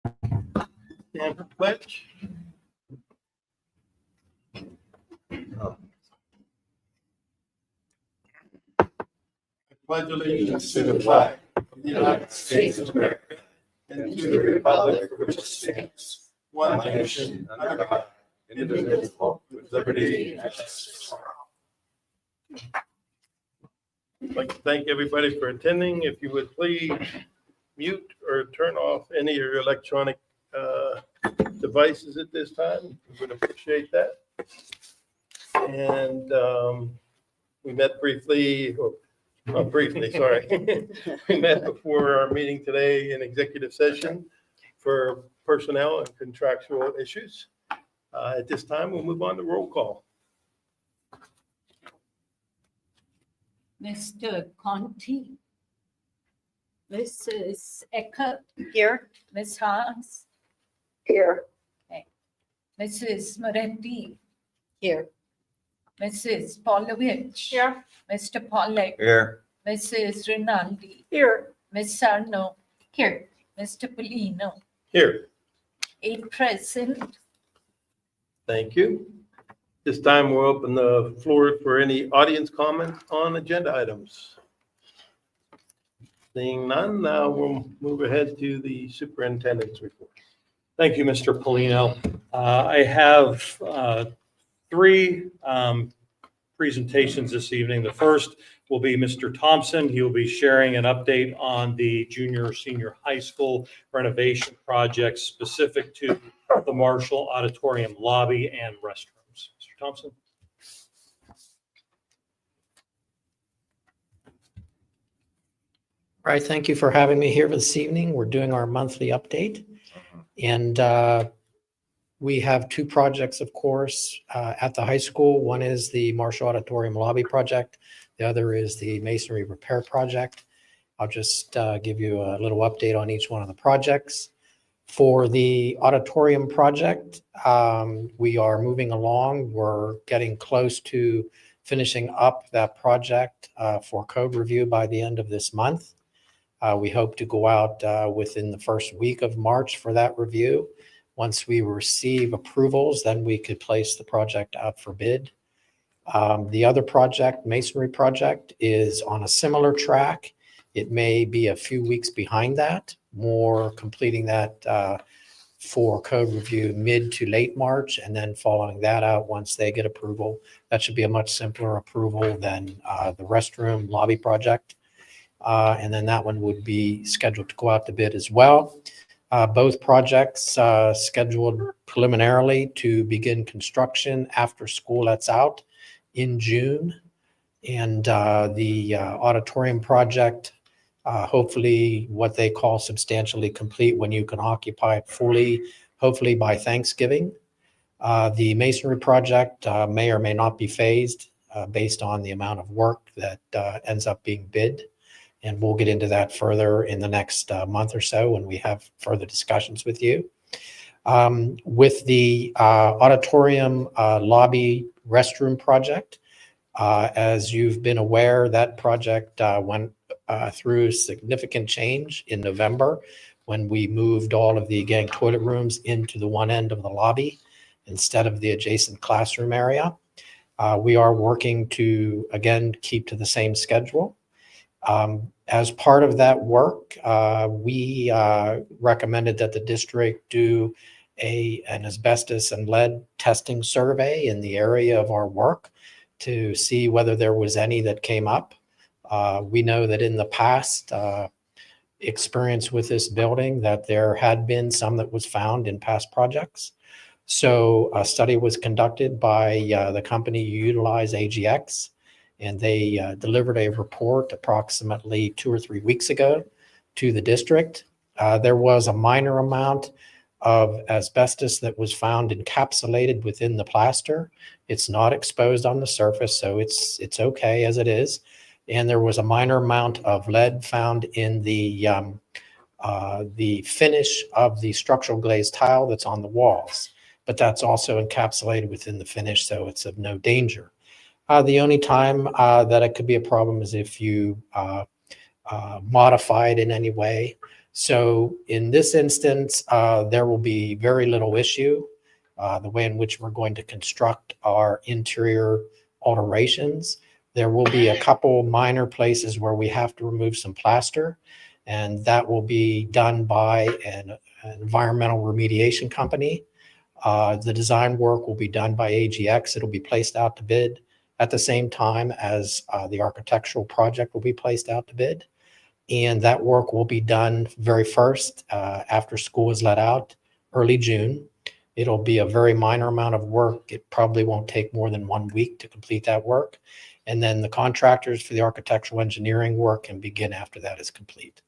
Stand for pledge. I pledge allegiance to the flag of the United States of America and to the republic for which it stands, one nation, under God, indivisible, with liberty and justice for all. I'd like to thank everybody for attending. If you would please mute or turn off any of your electronic devices at this time, we would appreciate that. And we met briefly, or not briefly, sorry. We met before our meeting today in executive session for personnel and contractual issues. At this time, we'll move on to roll call. Mr. Conti. Mrs. Eckert. Here. Ms. Haas. Here. Mrs. Moretti. Here. Mrs. Polovich. Here. Mr. Pollack. Here. Mrs. Rinaldi. Here. Ms. Sarno. Here. Mr. Polino. Here. 8 present. Thank you. This time we'll open the floor for any audience comments on agenda items. Seeing none, now we'll move ahead to the superintendent's report. Thank you, Mr. Polino. I have 3 presentations this evening. The first will be Mr. Thompson. He will be sharing an update on the junior/senior high school renovation project specific to the Marshall Auditorium lobby and restrooms. Mr. Thompson. All right, thank you for having me here this evening. We're doing our monthly update. And we have 2 projects, of course, at the high school. One is the Marshall Auditorium Lobby Project. The other is the Masonry Repair Project. I'll just give you a little update on each one of the projects. For the auditorium project, we are moving along. We're getting close to finishing up that project for code review by the end of this month. We hope to go out within the first week of March for that review. Once we receive approvals, then we could place the project out for bid. The other project, Masonry Project, is on a similar track. It may be a few weeks behind that, more completing that for code review mid to late March, and then following that out once they get approval. That should be a much simpler approval than the restroom lobby project. And then that one would be scheduled to go out to bid as well. Both projects scheduled preliminarily to begin construction after school lets out in June. And the auditorium project, hopefully what they call substantially complete when you can occupy it fully, hopefully by Thanksgiving. The masonry project may or may not be phased based on the amount of work that ends up being bid. And we'll get into that further in the next month or so when we have further discussions with you. With the auditorium lobby restroom project, as you've been aware, that project went through significant change in November when we moved all of the gang toilet rooms into the one end of the lobby instead of the adjacent classroom area. We are working to, again, keep to the same schedule. As part of that work, we recommended that the district do an asbestos and lead testing survey in the area of our work to see whether there was any that came up. We know that in the past experience with this building that there had been some that was found in past projects. So a study was conducted by the company Utilize AGX, and they delivered a report approximately 2 or 3 weeks ago to the district. There was a minor amount of asbestos that was found encapsulated within the plaster. It's not exposed on the surface, so it's okay as it is. And there was a minor amount of lead found in the finish of the structural glazed tile that's on the walls, but that's also encapsulated within the finish, so it's of no danger. The only time that it could be a problem is if you modify it in any way. So in this instance, there will be very little issue. The way in which we're going to construct our interior alterations. There will be a couple minor places where we have to remove some plaster, and that will be done by an environmental remediation company. The design work will be done by AGX. It'll be placed out to bid at the same time as the architectural project will be placed out to bid. And that work will be done very first after school is let out, early June. It'll be a very minor amount of work. It probably won't take more than 1 week to complete that work. And then the contractors for the architectural engineering work can begin after that is complete.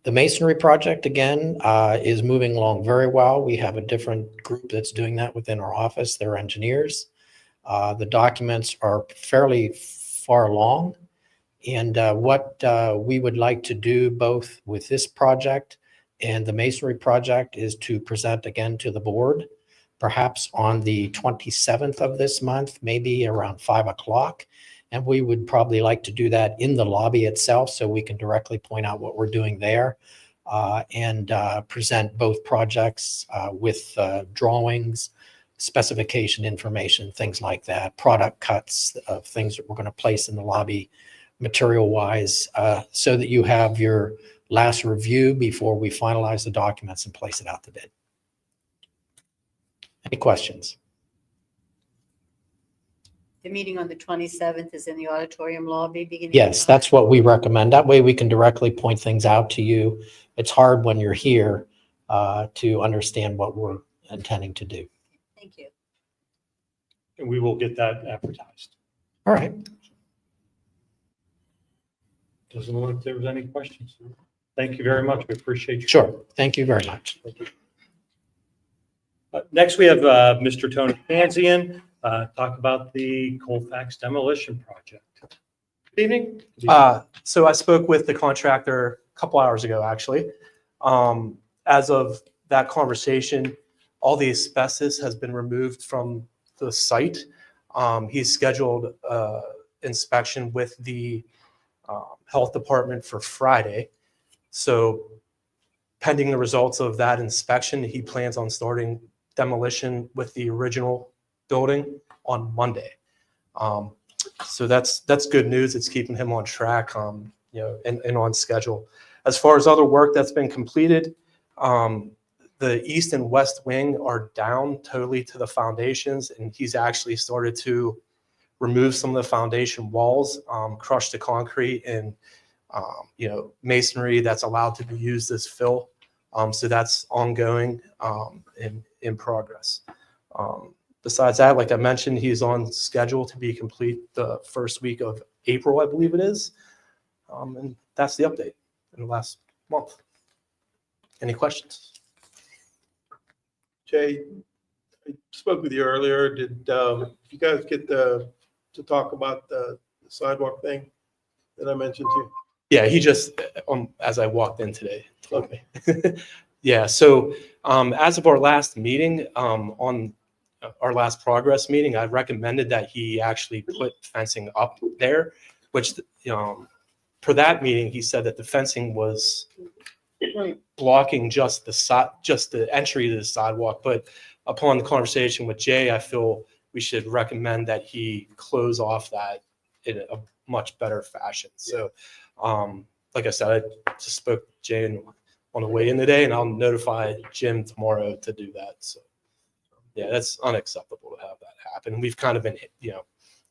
The masonry project, again, is moving along very well. We have a different group that's doing that within our office. They're engineers. The documents are fairly far along. And what we would like to do both with this project and the masonry project is to present again to the board, perhaps on the 27th of this month, maybe around 5 o'clock. And we would probably like to do that in the lobby itself so we can directly point out what we're doing there and present both projects with drawings, specification information, things like that, product cuts of things that we're going to place in the lobby material-wise, so that you have your last review before we finalize the documents and place it out to bid. Any questions? The meeting on the 27th is in the auditorium lobby beginning? Yes, that's what we recommend. That way we can directly point things out to you. It's hard when you're here to understand what we're intending to do. Thank you. And we will get that advertised. All right. Doesn't look like there was any questions. Thank you very much. We appreciate you. Sure. Thank you very much. Next, we have Mr. Tony Panzian talk about the Colfax demolition project. Good evening. So I spoke with the contractor a couple hours ago, actually. As of that conversation, all the asbestos has been removed from the site. He's scheduled inspection with the health department for Friday. So pending the results of that inspection, he plans on starting demolition with the original building on Monday. So that's good news. It's keeping him on track, and on schedule. As far as other work that's been completed, the east and west wing are down totally to the foundations, and he's actually started to remove some of the foundation walls, crush the concrete, and masonry that's allowed to be used as fill. So that's ongoing in progress. Besides that, like I mentioned, he's on schedule to be complete the first week of April, I believe it is. And that's the update in the last month. Any questions? Jay, I spoke with you earlier. Did you guys get to talk about the sidewalk thing that I mentioned to you? Yeah, he just, as I walked in today, told me. Yeah, so as of our last meeting, on our last progress meeting, I recommended that he actually put fencing up there, which, for that meeting, he said that the fencing was blocking just the entry to the sidewalk. But upon the conversation with Jay, I feel we should recommend that he close off that in a much better fashion. So, like I said, I just spoke to Jay on the way in today, and I'll notify Jim tomorrow to do that. So, yeah, that's unacceptable to have that happen. We've kind of been,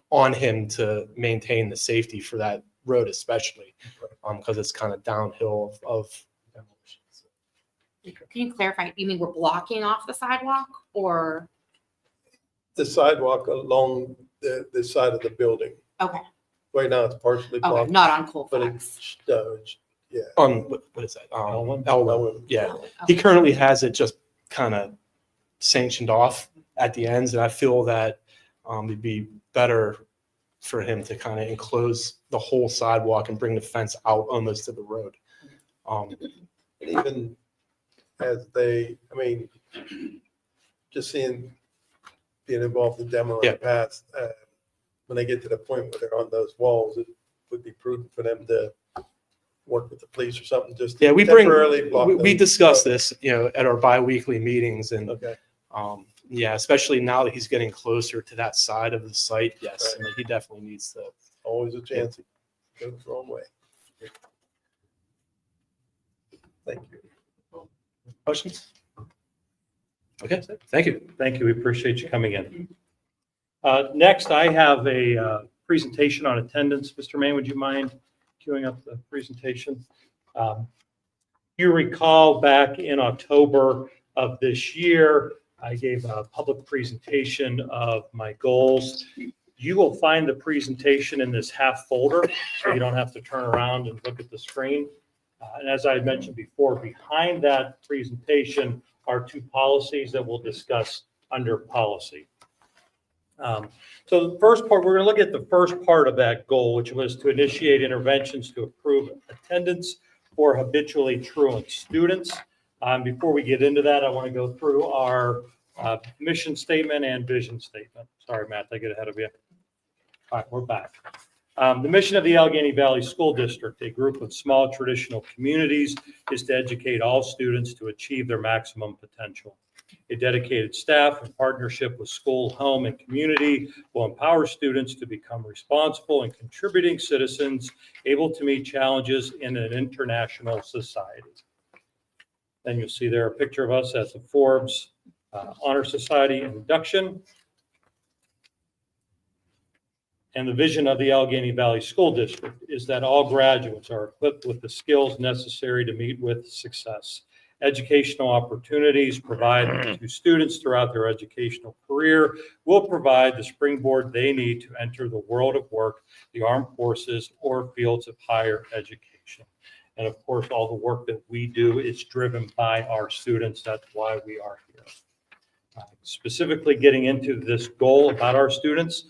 on him to maintain the safety for that road, especially because it's kind of downhill of demolition. So. Can you clarify? You mean we're blocking off the sidewalk, or? The sidewalk along the side of the building. Okay. Right now, it's partially Okay, blocked. not on But Colfax. yeah. What is that? Elwyn? Elwyn. Yeah. Okay. He currently has it just kind of sanctioned off at the ends, and I feel that it'd be better for him to kind of enclose the whole sidewalk and bring the fence out almost to the road. Even as just being involved in demo in the past, when they get to the point where they're on those walls, it would be prudent for them to work with the police or something, just Yeah, we bring, temporarily block we them? discuss this, at our bi-weekly meetings and, Okay, yeah, especially now that he's getting closer to that side of the site. Yes, Right. I mean, he definitely needs to. always a chance it goes the wrong way. Thank you. Questions? Okay, thank you. Thank you. We appreciate you coming in. Next, I have a presentation on attendance. Mr. Main, would you mind queuing up the presentation? You recall back in October of this year, I gave a public presentation of my goals. You will find the presentation in this half folder, so you don't have to turn around and look at the screen. And as I had mentioned before, behind that presentation are two policies that we'll discuss under policy. So the first part, we're going to look at the first part of that goal, which was to initiate interventions to improve attendance for habitually truant students. Before we get into that, I want to go through our mission statement and vision statement. Sorry, Matt, I get ahead of you. All right, we're back. The mission of the Allegheny Valley School District, a group of small traditional communities, is to educate all students to achieve their maximum potential. A dedicated staff in partnership with school, home, and community will empower students to become responsible and contributing citizens able to meet challenges in an international society. Then you'll see there a picture of us at the Forbes Honor Society induction. And the vision of the Allegheny Valley School District is that all graduates are equipped with the skills necessary to meet with success. Educational opportunities provided to students throughout their educational career will provide the springboard they need to enter the world of work, the armed forces, or fields of higher education. And of course, all the work that we do is driven by our students. That's why we are here. Specifically getting into this goal about our students,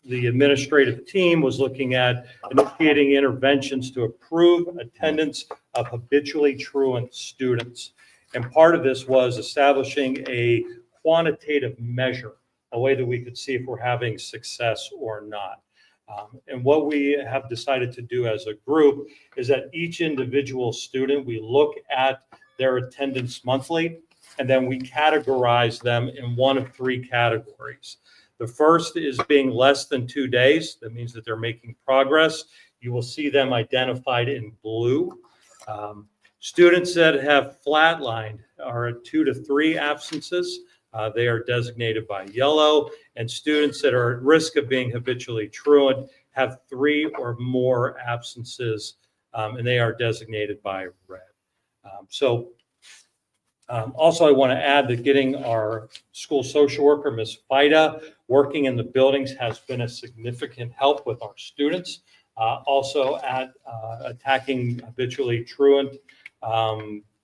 the administrative team was looking at initiating interventions to improve attendance of habitually truant students. And part of this was establishing a quantitative measure, a way that we could see if we're having success or not. And what we have decided to do as a group is that each individual student, we look at their attendance monthly, and then we categorize them in one of three categories. The first is being less than 2 days. That means that they're making progress. You will see them identified in blue. Students that have flatlined are at 2 to 3 absences. They are designated by yellow. And students that are at risk of being habitually truant have 3 or more absences, and they are designated by red. Also, I want to add that getting our school social worker, Ms. Fida, working in the buildings has been a significant help with our students. Also at attacking habitually truant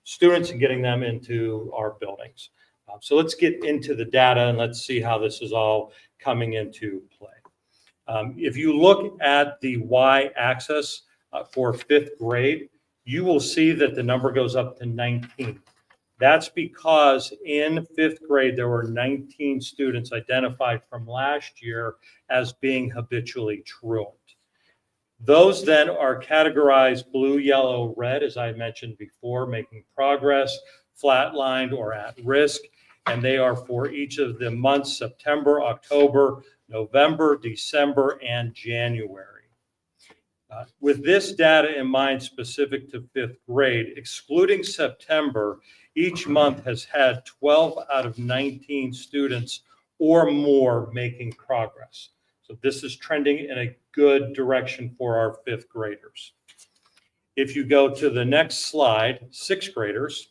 students and getting them into our buildings. So let's get into the data and let's see how this is all coming into play. If you look at the y-axis for 5th grade, you will see that the number goes up to 19. That's because in 5th grade, there were 19 students identified from last year as being habitually truant. Those then are categorized blue, yellow, red, as I mentioned before, making progress, flatlined, or at risk. And they are for each of the months, September, October, November, December, and January. With this data in mind specific to 5th grade, excluding September, each month has had 12 out of 19 students or more making progress. So this is trending in a good direction for our 5th graders. If you go to the next slide, 6th graders,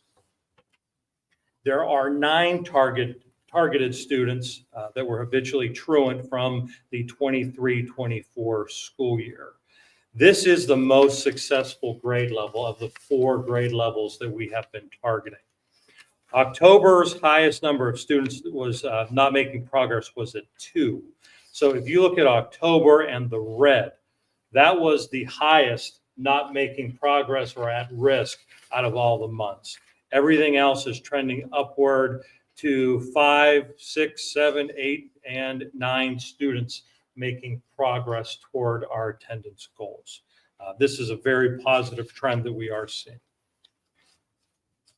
there are 9 targeted students that were habitually truant from the 23-24 school year. This is the most successful grade level of the 4 grade levels that we have been targeting. October's highest number of students that was not making progress was at 2. So if you look at October and the red, that was the highest not making progress or at risk out of all the months. Everything else is trending upward to 5, 6, 7, 8, and 9 students making progress toward our attendance goals. This is a very positive trend that we are seeing.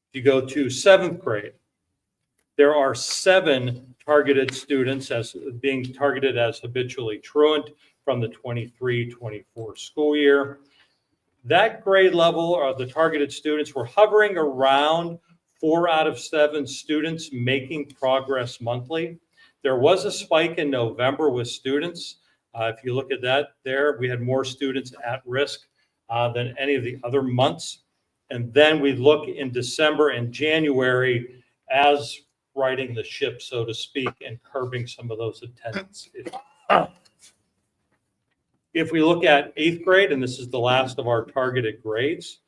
If you go to 7th grade, there are 7 targeted students as being targeted as habitually truant from the 23-24 school year. That grade level, or the targeted students, were hovering around 4 out of 7 students making progress monthly. There was a spike in November with students. If you look at that there, we had more students at risk than any of the other months. And then we look in December and January as righting the ship, so to speak, and curbing some of those attendance issues. If we look at 8th grade, and this is the last of our targeted grades,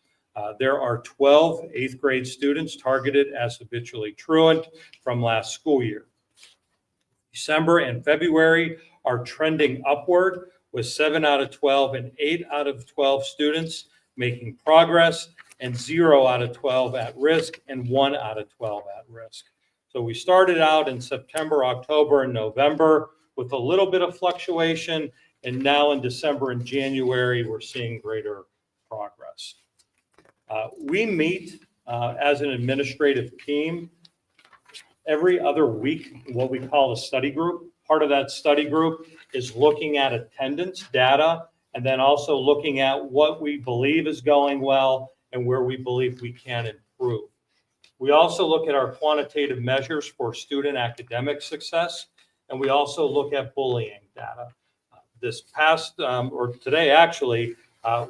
there are 12 8th grade students targeted as habitually truant from last school year. December and February are trending upward with 7 out of 12 and 8 out of 12 students making progress, and 0 out of 12 at risk and 1 out of 12 at risk. So we started out in September, October, and November with a little bit of fluctuation, and now in December and January, we're seeing greater progress. We meet as an administrative team every other week, what we call a study group. Part of that study group is looking at attendance data, and then also looking at what we believe is going well and where we believe we can improve. We also look at our quantitative measures for student academic success, and we also look at bullying data. This past, or today actually,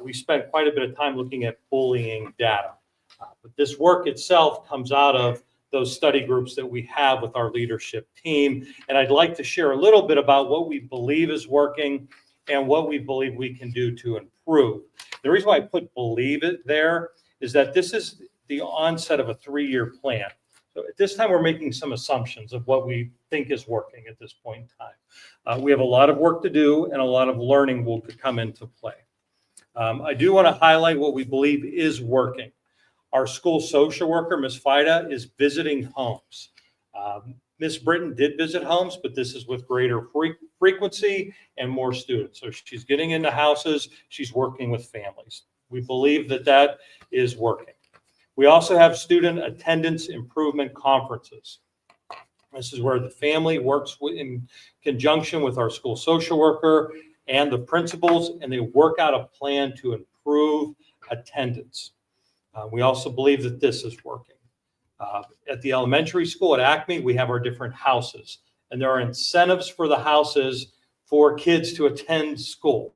we spent quite a bit of time looking at bullying data. But this work itself comes out of those study groups that we have with our leadership team. And I'd like to share a little bit about what we believe is working and what we believe we can do to improve. The reason why I put believe it there is that this is the onset of a 3-year plan. So at this time, we're making some assumptions of what we think is working at this point in time. We have a lot of work to do, and a lot of learning will come into play. I do want to highlight what we believe is working. Our school social worker, Ms. Fida, is visiting homes. Ms. Britton did visit homes, but this is with greater frequency and more students. So she's getting into houses, she's working with families. We believe that that is working. We also have student attendance improvement conferences. This is where the family works in conjunction with our school social worker and the principals, and they work out a plan to improve attendance. We also believe that this is working. At the elementary school at Acme, we have our different houses, and there are incentives for the houses for kids to attend school.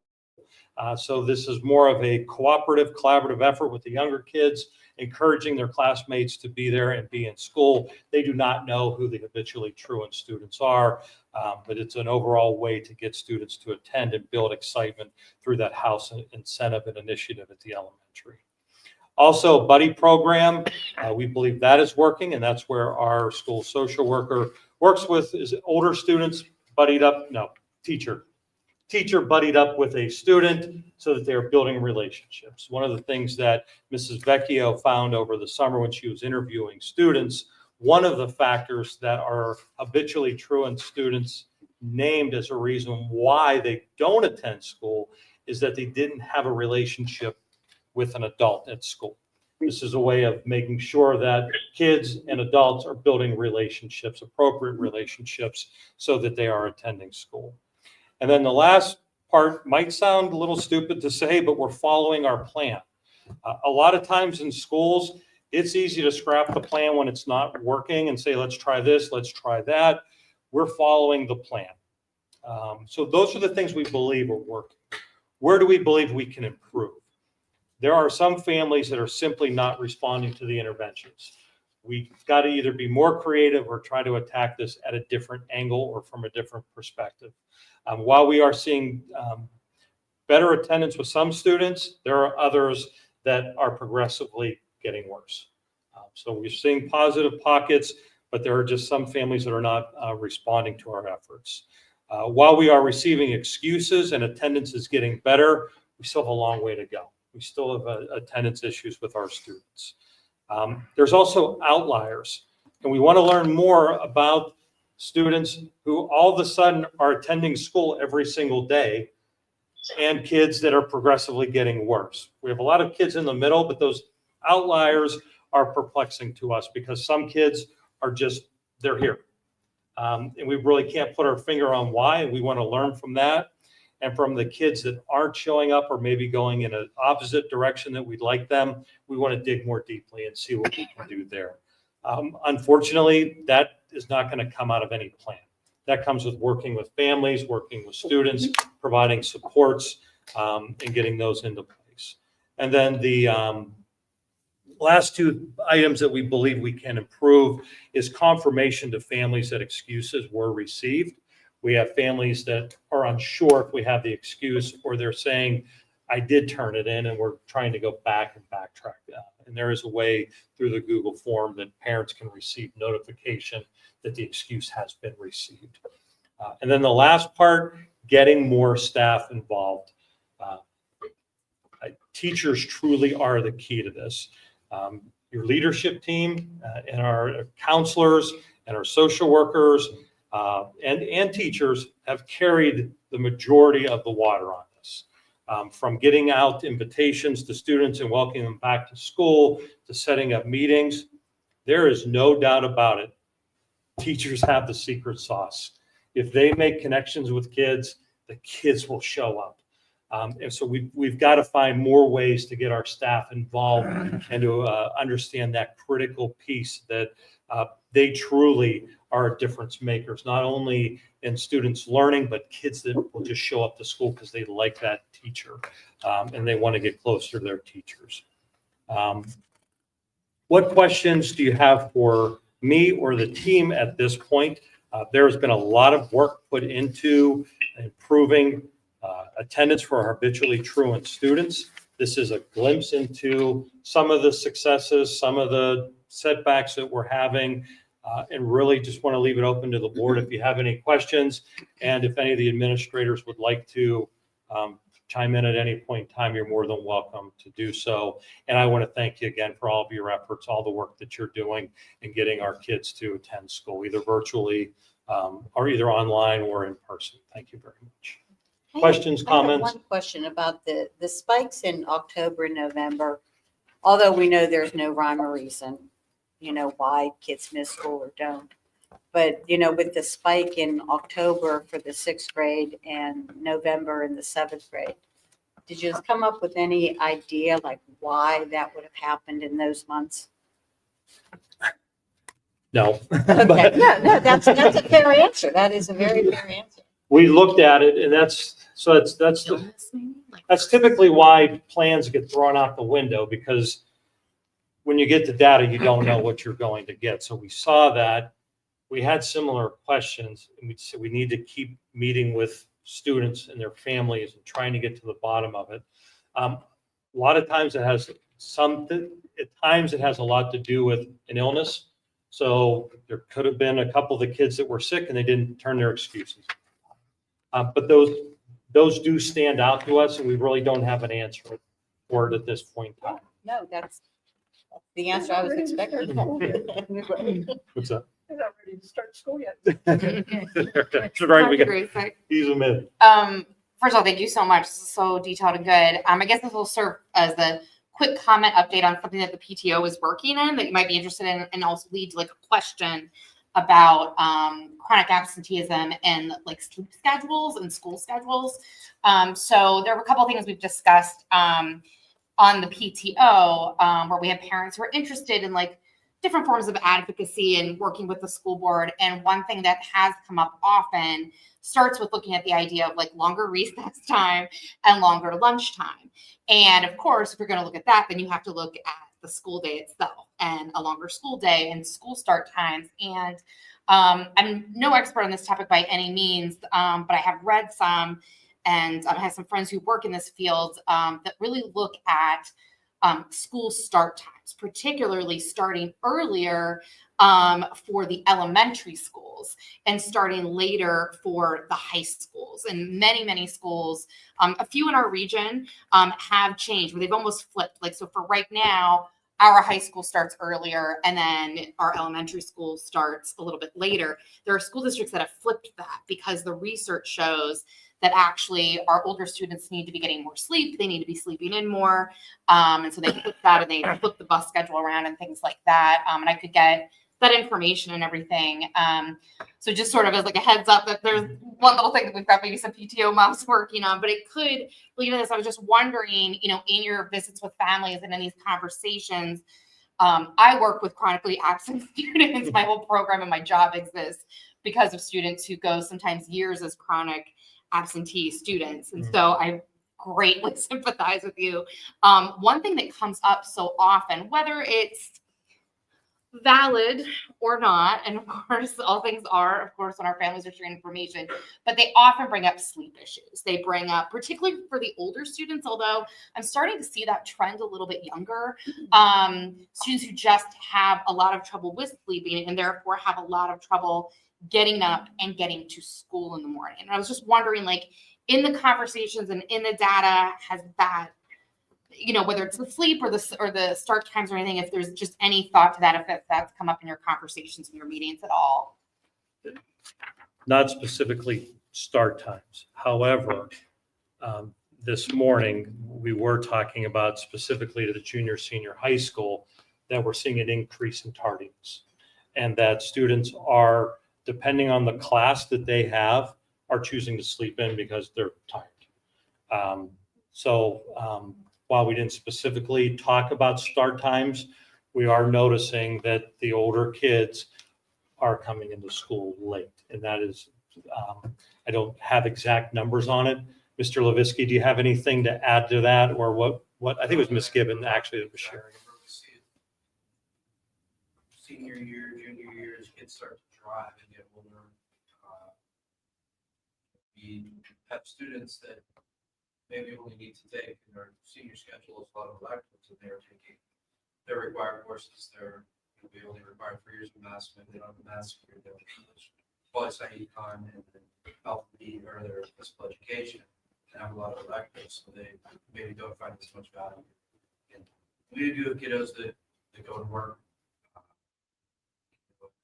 So this is more of a cooperative, collaborative effort with the younger kids, encouraging their classmates to be there and be in school. They do not know who the habitually truant students are, but it's an overall way to get students to attend and build excitement through that house incentive and initiative at the elementary. Also, buddy program, we believe that is working, and that's where our school social worker works with is older students buddied up, teacher buddied up with a student so that they're building relationships. One of the things that Mrs. Vecchio found over the summer when she was interviewing students, one of the factors that are habitually truant students named as a reason why they don't attend school is that they didn't have a relationship with an adult at school. This is a way of making sure that kids and adults are building relationships, appropriate relationships, so that they are attending school. And then the last part might sound a little stupid to say, but we're following our plan. A lot of times in schools, it's easy to scrap the plan when it's not working and say, let's try this, let's try that. We're following the plan. So those are the things we believe are working. Where do we believe we can improve? There are some families that are simply not responding to the interventions. We've got to either be more creative or try to attack this at a different angle or from a different perspective. While we are seeing better attendance with some students, there are others that are progressively getting worse. So we're seeing positive pockets, but there are just some families that are not responding to our efforts. While we are receiving excuses and attendance is getting better, we still have a long way to go. We still have attendance issues with our students. There's also outliers, and we want to learn more about students who all of a sudden are attending school every single day, and kids that are progressively getting worse. We have a lot of kids in the middle, but those outliers are perplexing to us because some kids are just, they're here. And we really can't put our finger on why. We want to learn from that. And from the kids that aren't showing up or maybe going in an opposite direction that we'd like them, we want to dig more deeply and see what we can do there. Unfortunately, that is not going to come out of any plan. That comes with working with families, working with students, providing supports, and getting those into place. And then the last two items that we believe we can improve is confirmation to families that excuses were received. We have families that are unsure if we have the excuse, or they're saying, I did turn it in, and we're trying to go back and backtrack that. And there is a way through the Google form that parents can receive notification that the excuse has been received. And then the last part, getting more staff involved. Teachers truly are the key to this. Your leadership team and our counselors and our social workers and teachers have carried the majority of the water on this. From getting out invitations to students and welcoming them back to school, to setting up meetings, there is no doubt about it. Teachers have the secret sauce. If they make connections with kids, the kids will show up. And so we've got to find more ways to get our staff involved and to understand that critical piece that they truly are difference makers, not only in students learning, but kids that will just show up to school because they like that teacher and they want to get closer to their teachers. What questions do you have for me or the team at this point? There has been a lot of work put into improving attendance for our habitually truant students. This is a glimpse into some of the successes, some of the setbacks that we're having, and really just want to leave it open to the board if you have any questions. And if any of the administrators would like to chime in at any point in time, you're more than welcome to do so. And I want to thank you again for all of your efforts, all the work that you're doing in getting our kids to attend school, either virtually or either online or in person. Thank you very much. Questions, I have comments? one question about the spikes in October and November. Although we know there's no rhyme or reason, why kids miss school or don't. But, with the spike in October for the 6th grade and November in the 7th grade, did you come up with any idea like why that would have happened in those months? No. Okay, But no, that's a fair answer. That is a very fair answer. we looked at it, and that's typically why plans get thrown out the window, because when you get the data, you don't know what you're going to get. So we saw that. We had similar questions, and we said we need to keep meeting with students and their families and trying to get to the bottom of it. A lot of times it has a lot to do with an illness. So there could have been a couple of the kids that were sick and they didn't turn their excuses. But those do stand out to us, and we really don't have an answer for it at this point in time. No, that's the answer I was expecting. What's that? They're not ready to start school yet. That's right. We got ease them in. First of all, thank you so much. This is so detailed and good. I guess this will serve as a quick comment update on something that the PTO is working in that you might be interested in, and also lead to like a question about chronic absenteeism and like sleep schedules and school schedules. So there were a couple of things we've discussed on the PTO where we have parents who are interested in like different forms of advocacy and working with the school board. And one thing that has come up often starts with looking at the idea of like longer recess time and longer lunch time. And of course, if you're going to look at that, then you have to look at the school day itself and a longer school day and school start times. And I'm no expert on this topic by any means, but I have read some, and I have some friends who work in this field that really look at school start times, particularly starting earlier for the elementary schools and starting later for the high schools. And many, many schools, a few in our region have changed where they've almost flipped. Like, so for right now, our high school starts earlier and then our elementary school starts a little bit later. There are school districts that have flipped that because the research shows that actually our older students need to be getting more sleep. They need to be sleeping in more. And so they flip that and they flip the bus schedule around and things like that. And I could get that information and everything. So just sort of as like a heads up that there's one little thing that we've got maybe some PTO moms working on, but it could lead to this. I was just wondering, you know, in your visits with families and in these conversations, I work with chronically absent students. My whole program and my job exists because of students who go sometimes years as chronic absentee students. And so I greatly sympathize with you. One thing that comes up so often, whether it's valid or not, and of course all things are, of course, when our families are sharing information, but they often bring up sleep issues. They bring up, particularly for the older students, although I'm starting to see that trend a little bit younger, students who just have a lot of trouble with sleeping and therefore have a lot of trouble getting up and getting to school in the morning. And I was just wondering, like, in the conversations and in the data, has that, you know, whether it's the sleep or the start times or anything, if there's just any thought to that, if that's come up in your conversations in your meetings at all? Not specifically start times. However, this morning, we were talking about specifically to the junior, senior high school, that we're seeing an increase in tardiness. And that students are, depending on the class that they have, are choosing to sleep in because they're tired. While we didn't specifically talk about start times, we are noticing that the older kids are coming into school late. And that is, I don't have exact numbers on it. Mr. Levisky, do you have anything to add to that? Or what I think it was Ms. Gibbon actually that was sharing. Senior year, junior year, as kids start to drive and get older. We have students that maybe only need to take in their senior schedule a lot of electives, and they're taking their required courses. They're be only required 3 years of math, maybe they don't have a math degree, they have English, quality econ, and then health need or their physical education, and have a lot of electives, so they maybe don't find as much value. And we do have kiddos that go to work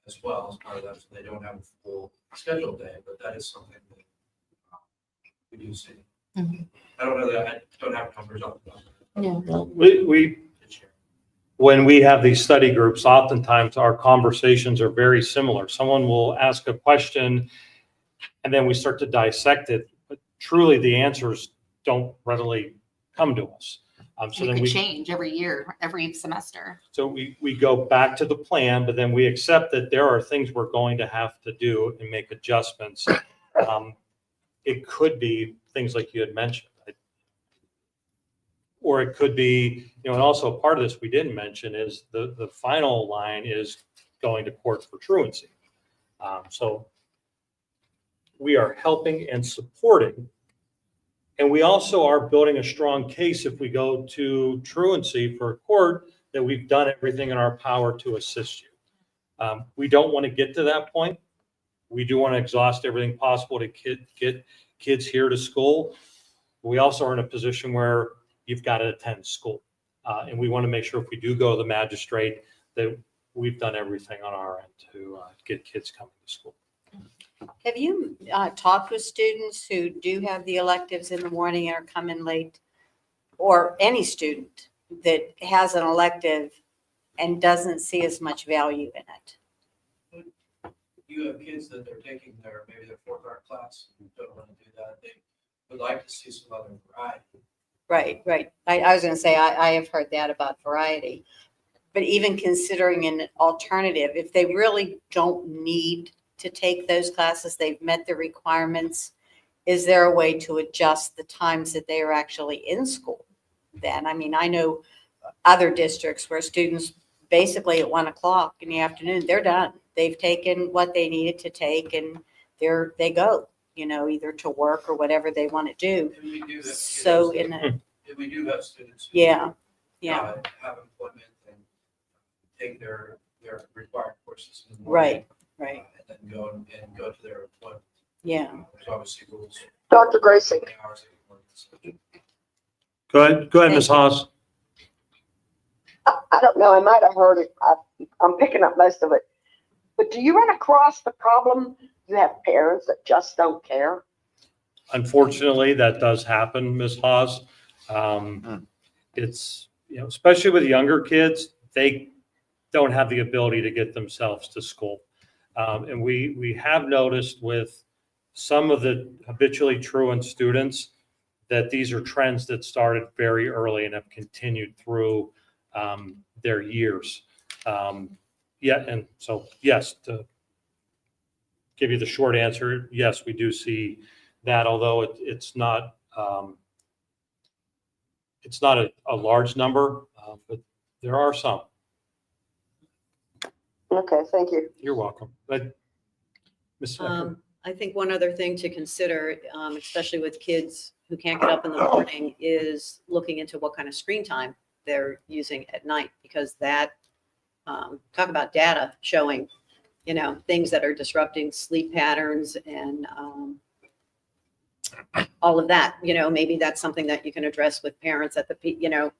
as well as part of that, so they don't have a full scheduled day, but that is something that we do see. I don't know that, I don't have numbers on that. When we have these study groups, oftentimes our conversations are very similar. Someone will ask a question and then we start to dissect it, but truly the answers don't readily come to us. So It then could we change every year, every semester. So we go back to the plan, but then we accept that there are things we're going to have to do and make adjustments. It could be things like you had mentioned. Or it could be, you know, and also part of this we didn't mention is the final line is going to court for truancy. So we are helping and supporting. And we also are building a strong case if we go to truancy for court that we've done everything in our power to assist you. We don't want to get to that point. We do want to exhaust everything possible to get kids here to school. We also are in a position where you've got to attend school. And we want to make sure if we do go to the magistrate that we've done everything on our end to get kids coming to school. Have you talked with students who do have the electives in the morning and are coming late? Or any student that has an elective and doesn't see as much value in it? You have kids that they're taking maybe their 4th art class and don't want to do that. They would like to see some other variety. Right. I was going to say, I have heard that about variety. But even considering an alternative, if they really don't need to take those classes, they've met the requirements, is there a way to adjust the times that they are actually in school then? I mean, I know other districts where students basically at 1 o'clock in the afternoon, they're done. They've taken what they needed to take and they go, you know, either to work or whatever they want to do. And we do have So kiddos we do have students who yeah. have employment and take their required courses in the morning. Right. And then go to their employment. Yeah. There's obviously rules. Dr. Gracie. Go ahead, Ms. Haas. I don't know, I might have heard it. I'm picking up most of it. But do you run across the problem? You have parents that just don't care? Unfortunately, that does happen, Ms. Hawes. It's, especially with younger kids, they don't have the ability to get themselves to school. And we have noticed with some of the habitually truant students that these are trends that started very early and have continued through their years. And so, yes, to give you the short answer, yes, we do see that, although it's not a large number, but there are some. Okay, thank you. You're welcome. But Ms. Ecker? I think one other thing to consider, especially with kids who can't get up in the morning, is looking into what kind of screen time they're using at night, because that, talk about data showing, things that are disrupting sleep patterns and all of that. Maybe that's something that you can address with parents at the, I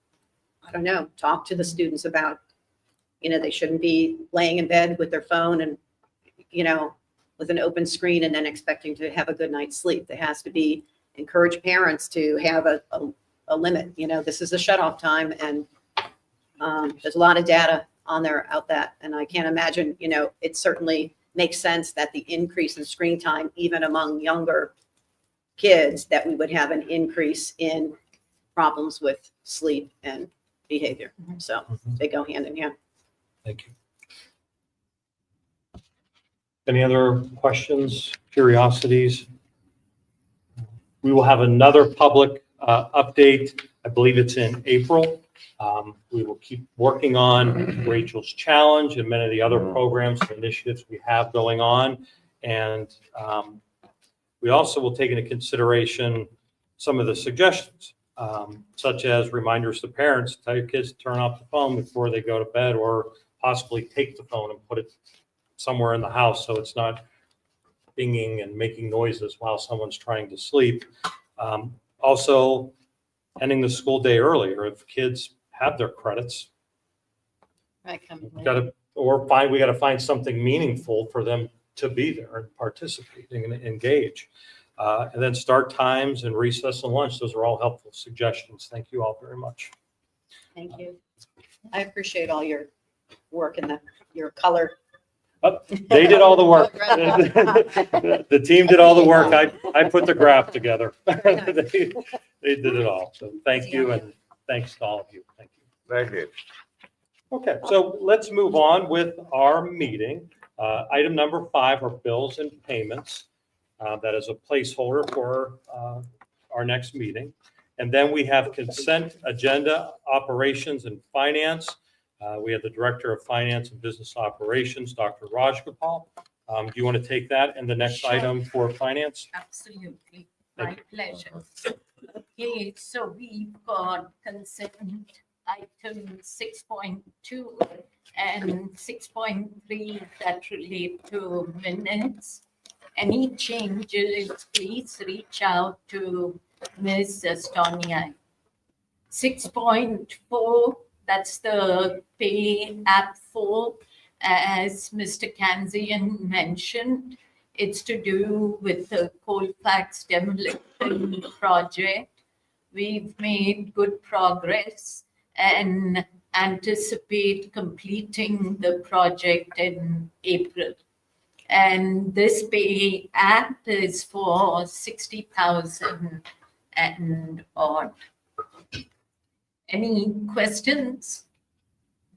don't know, talk to the students about, they shouldn't be laying in bed with their phone and, with an open screen and then expecting to have a good night's sleep. There has to be, encourage parents to have a limit. This is a shutoff time, and there's a lot of data on there out that, and I can't imagine, it certainly makes sense that the increase in screen time, even among younger kids, that we would have an increase in problems with sleep and behavior. So they go hand in hand. Thank you. Any other questions, curiosities? We will have another public update. I believe it's in April. We will keep working on Rachel's Challenge and many of the other programs and initiatives we have going on. And we also will take into consideration some of the suggestions, such as reminders to parents, tell your kids to turn off the phone before they go to bed, or possibly take the phone and put it somewhere in the house so it's not binging and making noises while someone's trying to sleep. Also, ending the school day earlier. If kids have their credits, Right. we got to find something meaningful for them to be there and participate and engage. And then start times and recess and lunch. Those are all helpful suggestions. Thank you all very much. Thank you. I appreciate all your work and your color. They did all the work. The team did all the work. I put the graph together. They did it all. So thank you, and thanks to all of you. Thank you. Thank you. Okay, so let's move on with our meeting. Item number 5 are bills and payments. That is a placeholder for our next meeting. And then we have consent agenda, operations and finance. We have the Director of Finance and Business Operations, Dr. Rajgopal. Do you want to take that and the next item for finance? Absolutely, my pleasure. Okay, so we've got consent item 6.2 and 6.3 that relate to minutes. Any changes, please reach out to Ms. Estonia. 6.4, that's the pay app 4, as Mr. Kanzian mentioned. It's to do with the Colfax demolition project. We've made good progress and anticipate completing the project in April. And this pay act is for 60,000 and odd. Any questions?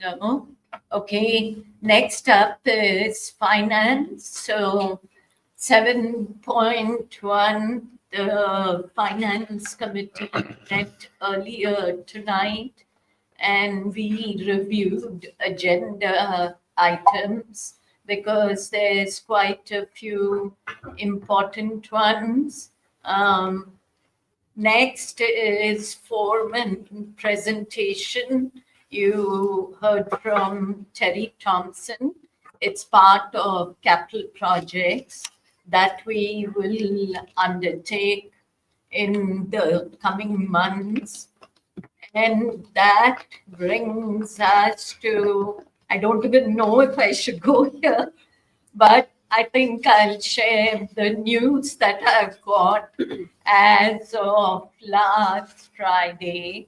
No? Okay, next up is finance. So 7.1, the finance committee met earlier tonight, and we reviewed agenda items because there's quite a few important ones. Next is foreman presentation. You heard from Terry Thompson. It's part of capital projects that we will undertake in the coming months. And that brings us to, I don't even know if I should go here, but I think I'll share the news that I've got as of last Friday.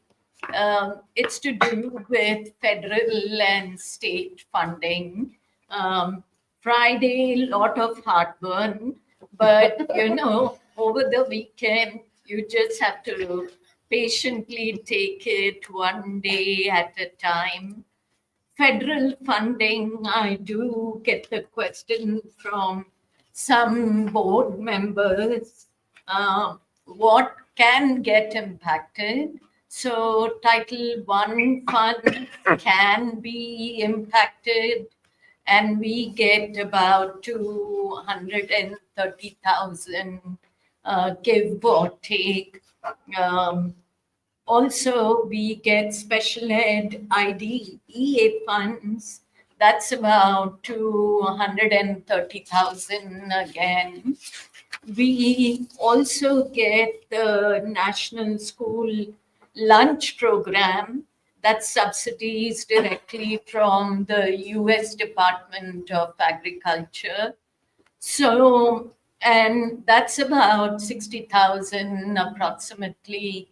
It's to do with federal and state funding. Friday, lot of heartburn, but over the weekend, you just have to patiently take it one day at a time. Federal funding, I do get the question from some board members, what can get impacted? So Title I fund can be impacted, and we get about 230,000, give or take. Also, we get special ed IDEA funds. That's about 230,000 again. We also get the National School Lunch Program. That's subsidies directly from the US Department of Agriculture. So, and that's about 60,000 approximately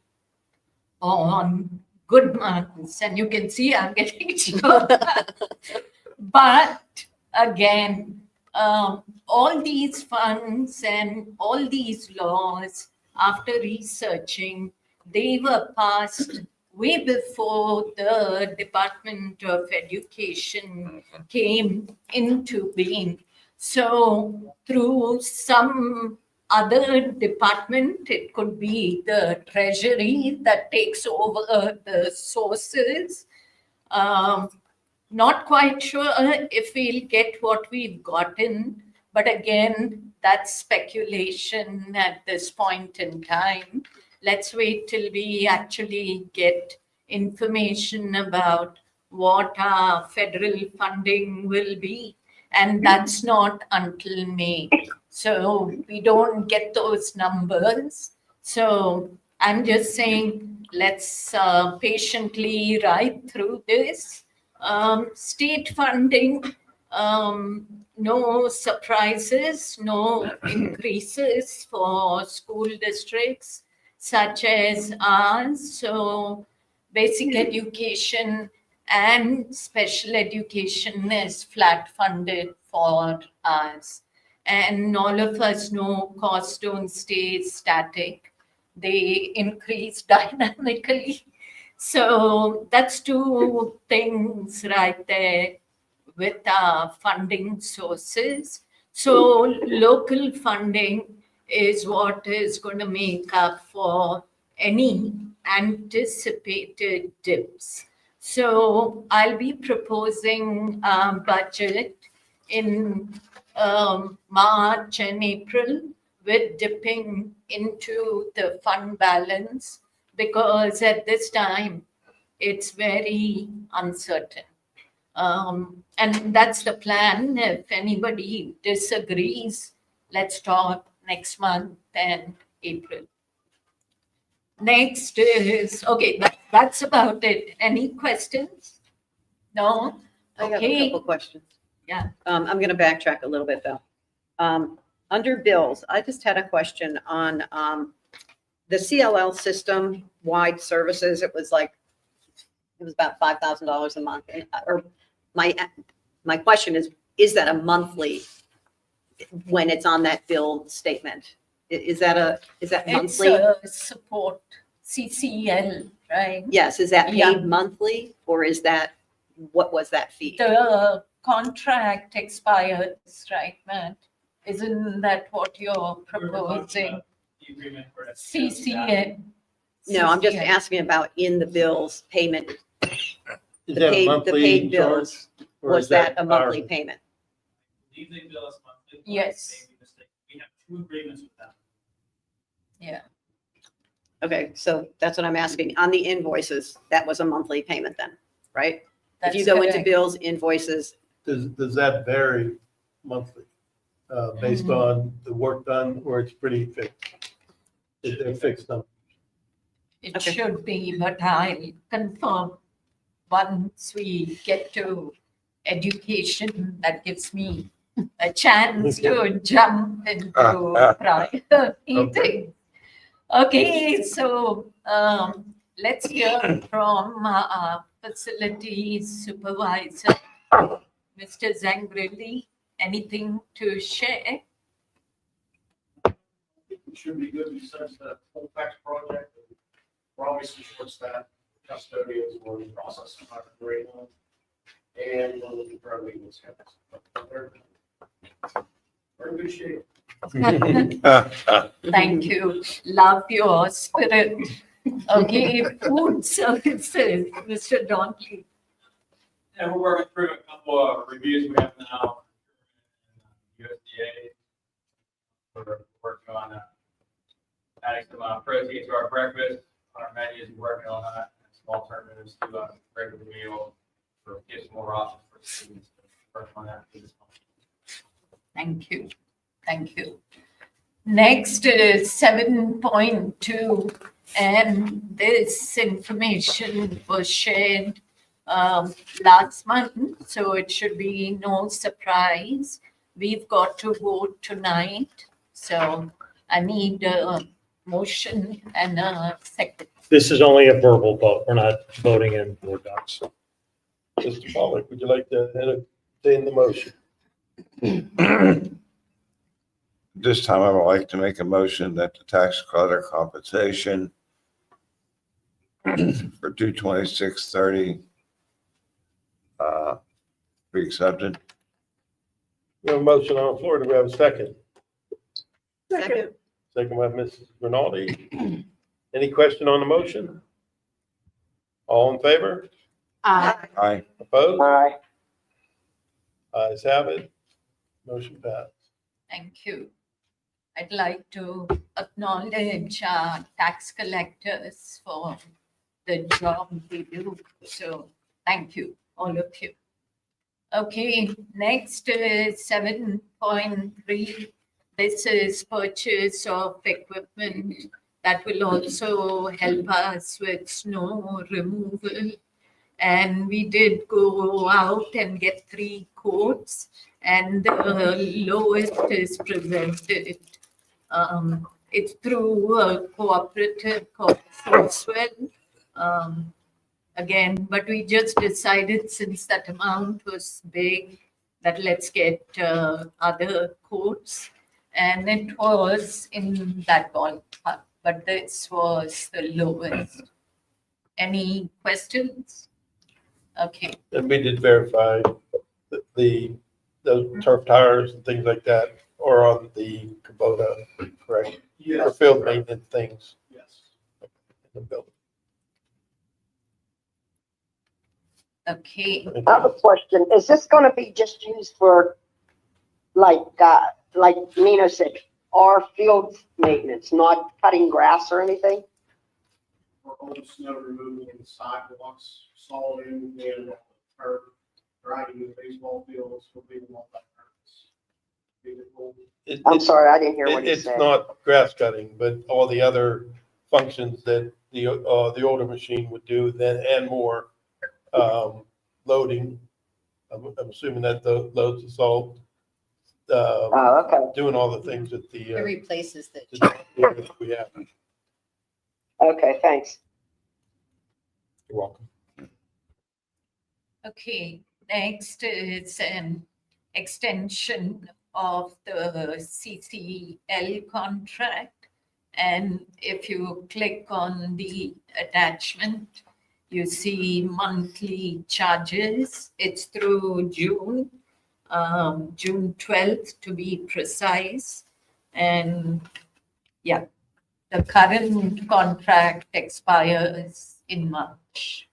on good months, and you can see I'm getting short. But again, all these funds and all these laws, after researching, they were passed way before the Department of Education came into being. So through some other department, it could be the treasury that takes over the sources. Not quite sure if we'll get what we've gotten, but again, that's speculation at this point in time. Let's wait till we actually get information about what our federal funding will be. And that's not until May. So we don't get those numbers. So I'm just saying, let's patiently ride through this. State funding, no surprises, no increases for school districts such as ours. So basic education and special education is flat funded for us. And all of us know costs don't stay static. They increase dynamically. So that's two things right there with our funding sources. So local funding is what is going to make up for any anticipated dips. So I'll be proposing a budget in March and April with dipping into the fund balance, because at this time it's very uncertain. And that's the plan. If anybody disagrees, let's talk next month and April. Next is, okay, that's about it. Any questions? No? I have a Okay. couple questions. Yeah. I'm going to backtrack a little bit though. Under bills, I just had a question on the CLL system wide services. It was about $5,000 a month. Or my question is that a monthly when it's on that bill statement? Is that monthly? It's a support, CCL, right? Yes, is that Yeah. paid monthly or is that, what was that fee? The contract expires, right, Matt? Isn't that what you're proposing? CCN. No, I'm just CCN. asking about in the bills payment. Is The that paid- the monthly paid charge, bills, or Was is that a monthly hourly? payment? Believe they bill us monthly. Yes. We have 2 agreements with them. Yeah. Okay, so that's what I'm asking. On the invoices, that was a monthly payment then, right? If you That's go into correct. bills, invoices, Does that vary monthly, based Mhm. on the work done, or it's pretty fixed? They're fixed numbers. It Okay. should be, but I'll confirm once we get to education. That gives me a chance to jump into prior meeting. Okay, so let's hear from our facilities supervisor, Mr. Zangrilli. Anything to share? It should be good besides the full tax project. We're obviously short staffed, custodians or processing are great on. And we're looking for our legal status. We're in good shape. Thank you. Love your spirit. Okay, food services, Mr. Donley. And we're working through a couple of reviews we have now. USDA. We're working on adding some protein to our breakfast, on our menus, we're working on that, and some alternatives to a regular meal for give some more options for students. Working on that this month. Thank you. Thank you. Next is 7.2, and this information was shared last month, so it should be no surprise. We've got to vote tonight, so I need a motion and a second. This is only a verbal vote. We're not voting in board docs. Mr. Pollock, would you like to entertain the motion? This time I would like to make a motion that the tax collector compensation for 2/26/30 be accepted. We have a motion on the floor. Do we have a second? Second. Second by Mrs. Rinaldi. Any question on the motion? All in favor? Aye. Opposed? Aye. Ayes have it. Motion passed. Thank you. I'd like to acknowledge our tax collectors for the job they do. So thank you, all of you. Okay, next is 7.3. This is purchase of equipment that will also help us with snow removal. And we did go out and get 3 quotes, and the lowest is presented. It's through a cooperative called Sourcewell. Again, but we just decided, since that amount was big, that let's get other quotes. And it was in that ballpark, but this was the lowest. Any questions? Okay, And we did verify that the turf tires and things like that are on the Kubota, correct? For Yes. field maintenance things Yes. in the building. okay. I have a question. Is this gonna be just used for, like Nina said, our field maintenance, not cutting grass or anything? For all the snow removal and sidewalks, salting, and turf, grinding the baseball fields, will be all that purpose. It- I'm it- sorry, I didn't hear what he It's said. not grass cutting, but all the other functions that the older machine would do then and more. Loading, I'm assuming that loads the salt. Oh, okay, Doing all the things that It replaces the. we have. okay, thanks. You're welcome. Okay, next is an extension of the CCL contract. And if you click on the attachment, you see monthly charges. It's through June 12th to be precise. And yeah, the current contract expires in March.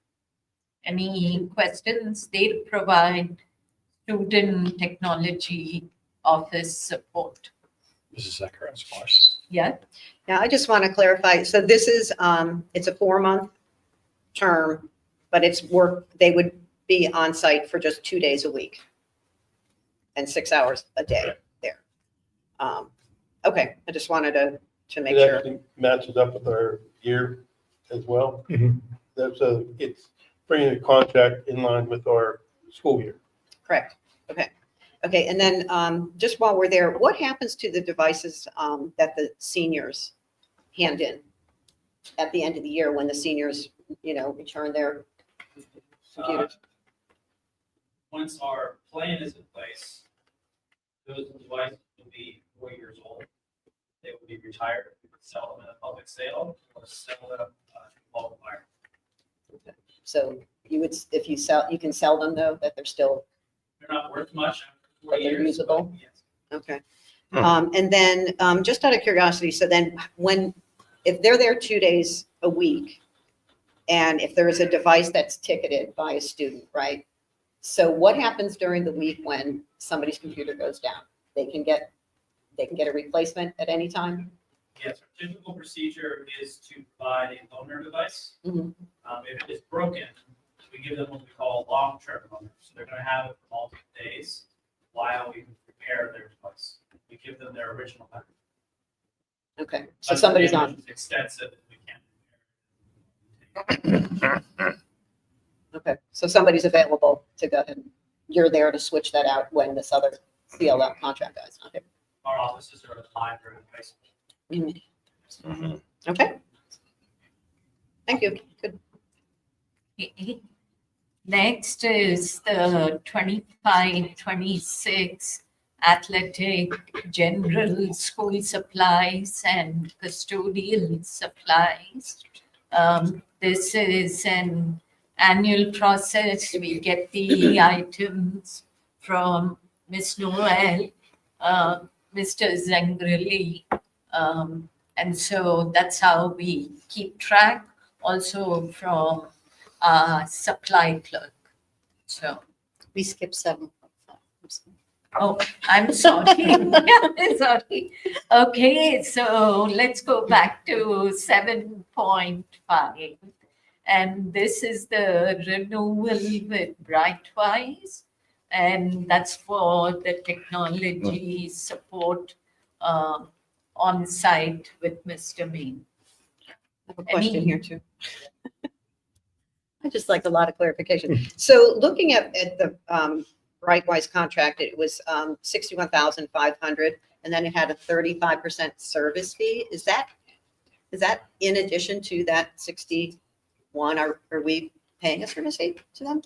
Any questions? They provide student technology office support. Mrs. Zacharias, of course. Yeah, Now, I just want to clarify, so this is, it's a 4-month term, but it's they would be on site for just 2 days a week and 6 hours a day there. Okay, I just wanted to make It sure. actually matches up with our year as well. Mhm. It's bringing the contract in line with our school year. Correct, okay. Okay, and then just while we're there, what happens to the devices that the seniors hand in at the end of the year when the seniors, return their computers? Once our plan is in place, those devices will be 4 years old. They will be retired. We would sell them in a public sale or sell them to bulk buyer. So you would, if you sell, you can sell them though, that they're still, They're not worth much after 4 But they're years. usable? but yes. okay. And then just out of curiosity, so then if they're there 2 days a week, and if there is a device that's ticketed by a student, right? So what happens during the week when somebody's computer goes down? They can get a replacement at any time? Yes, our typical procedure is to provide a loaner device. Mhm. If it is broken, we give them what we call a long-term loaner. So they're going to have it for multiple days while we repair their device. We give them their original method. Okay, so But somebody's the on. damage is extensive, and we can't Okay, so somebody's available to go ahead. You're there to switch that out when this other CLL contract guy's not Our offices are in the library and basement. there. Mhm. Okay. Thank you. Good. Okay. Next is the 25-26 athletic general school supplies and custodial supplies. This is an annual process. We get the items from Ms. Noel, Mr. Zengreli. And so that's how we keep track, also from supply clerk. So, We skipped 7. oh, I'm sorry. I'm sorry. Okay, so let's go back to 7.5. And this is the renewal with Brightwise. And that's for the technology support on site with Mr. Mean. I have a question Any- here too. I just like a lot of clarification. So looking at the Brightwise contract, it was 61,500, and then it had a 35% service fee. Is that in addition to that 61? Are we paying a service fee to them?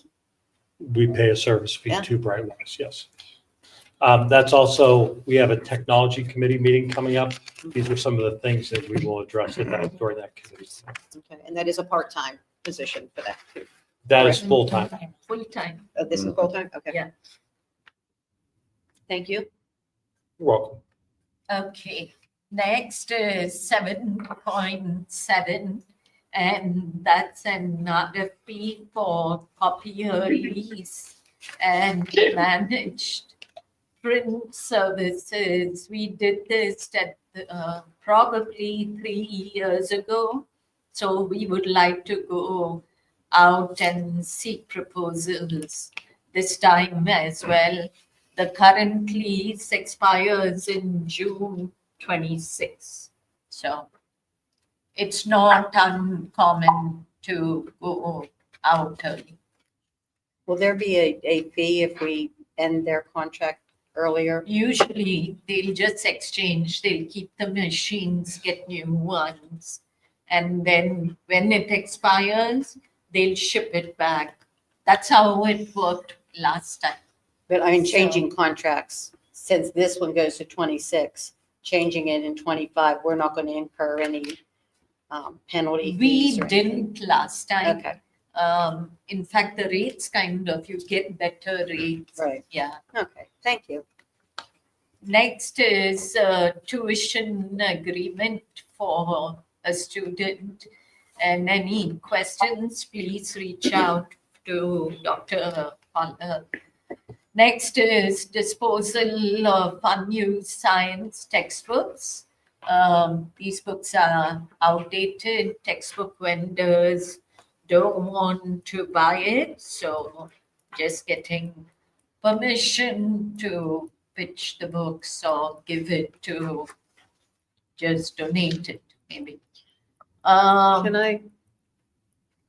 We pay a service fee Yeah. to Brightwise, yes. That's also, we have a technology committee meeting coming up. These are some of the things that we will address during that committee. Okay, and that is a part-time position for that too. That is full-time. Full-time. Oh, this is full-time? Okay. Yeah. Thank you. You're welcome. Okay, next is 7.7, and that's an RFP for copier lease and managed print services. We did this at probably 3 years ago. So we would like to go out and seek proposals this time as well. The current lease expires in June 26. So it's not uncommon to go out early. Will there be a fee if we end their contract earlier? Usually they'll just exchange, they'll keep the machines, get new ones. And then when it expires, they'll ship it back. That's how it worked last time. But I mean, So- changing contracts, since this one goes to 26, changing it in 25, we're not going to incur any penalty We fees or anything? didn't last time. Okay, In fact, the rates kind of, you get better rates. right. Yeah. Okay, thank you. Next is a tuition agreement for a student. And any questions, please reach out to Dr. Paller. Next is disposal of unused science textbooks. These books are outdated. Textbook vendors don't want to buy it, so just getting permission to pitch the books or give it to, just donate it, maybe. Can I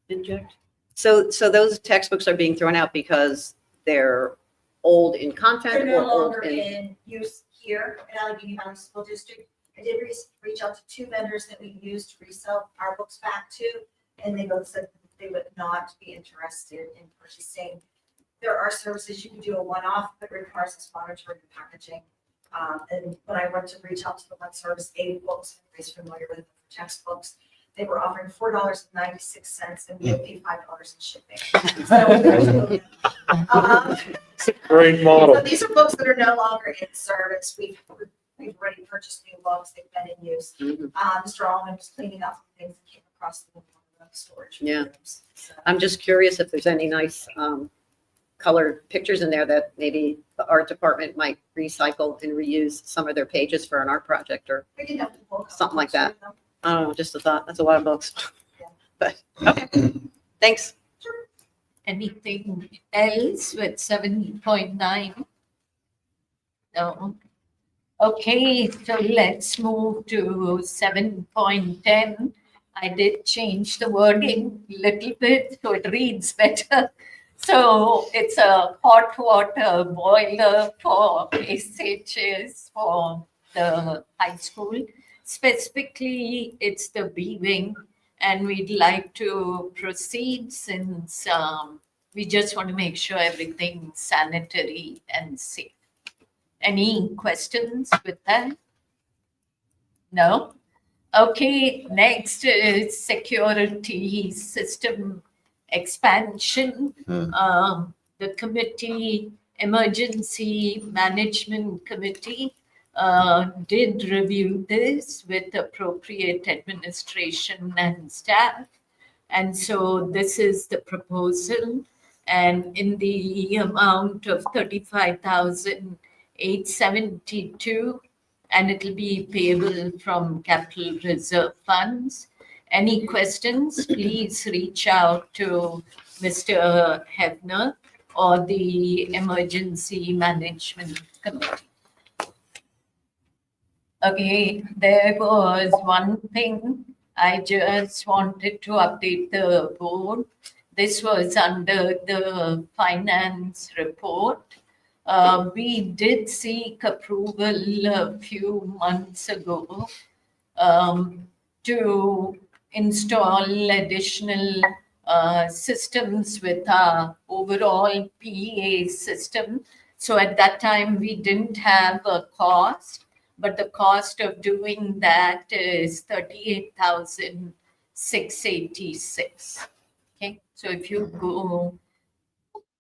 inject? So those textbooks are being thrown out because they're old in content They're or no old longer in? in use here in Allegheny County School District. I did reach out to 2 vendors that we used to resell our books back to, and they both said they would not be interested in purchasing. There are services you can do a one-off, but it requires us monitoring and packaging. And when I went to reach out to the one service, books, everybody's familiar with them for textbooks, they were offering $4.96, and we had paid $5 in shipping. So, Great model. so these are books that are no longer in service. We've already purchased new books. They've been in use. Mr. Allman was cleaning up some things that came across the storage. Yeah. rooms. So, I'm just curious if there's any nice colored pictures in there that maybe the art department might recycle and reuse some of their pages for an art project or, we can have the book. Something like that. I don't know, just a thought. That's a lot of books. But, okay, thanks. Anything else with 7.9? No. Okay, so let's move to 7.10. I did change the wording a little bit so it reads better. So it's a hot water boiler for SHS for the high school. Specifically, it's the B-wing, and we'd like to proceed since we just want to make sure everything's sanitary and safe. Any questions with that? No? Okay, next is security system expansion. The committee, Emergency Management Committee, did review this with appropriate administration and staff. And so this is the proposal. And in the amount of 35,872, and it'll be payable from capital reserve funds. Any questions, please reach out to Mr. Hebner or the Emergency Management Committee. Okay, there was one thing I just wanted to update the board. This was under the finance report. We did seek approval a few months ago to install additional systems with our overall PA system. So at that time, we didn't have a cost, but the cost of doing that is 38,686. Okay, so if you go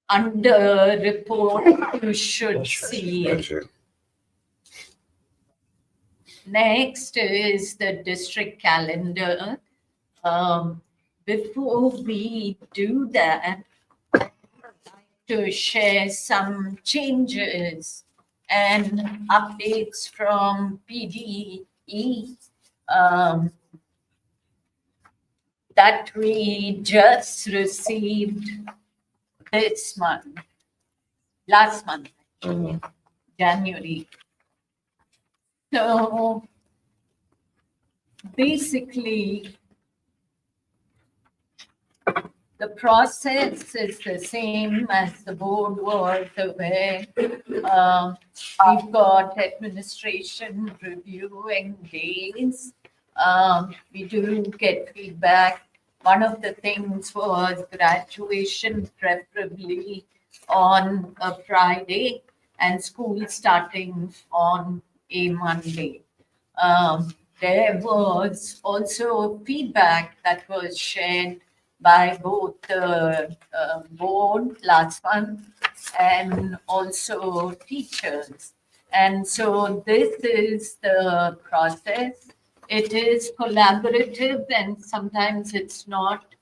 under report, you should see it. That's it. Next is the district calendar. Before we do that, I'd like to share some changes and updates from PDE that we just received this month, last month, actually, January. So basically, the process is the same as the board was aware. We've got administration reviewing days. We do get feedback. One of the things was graduation preferably on a Friday and school starting on a Monday. There was also feedback that was shared by both the board last month and also teachers. And so this is the process. It is collaborative and sometimes it's not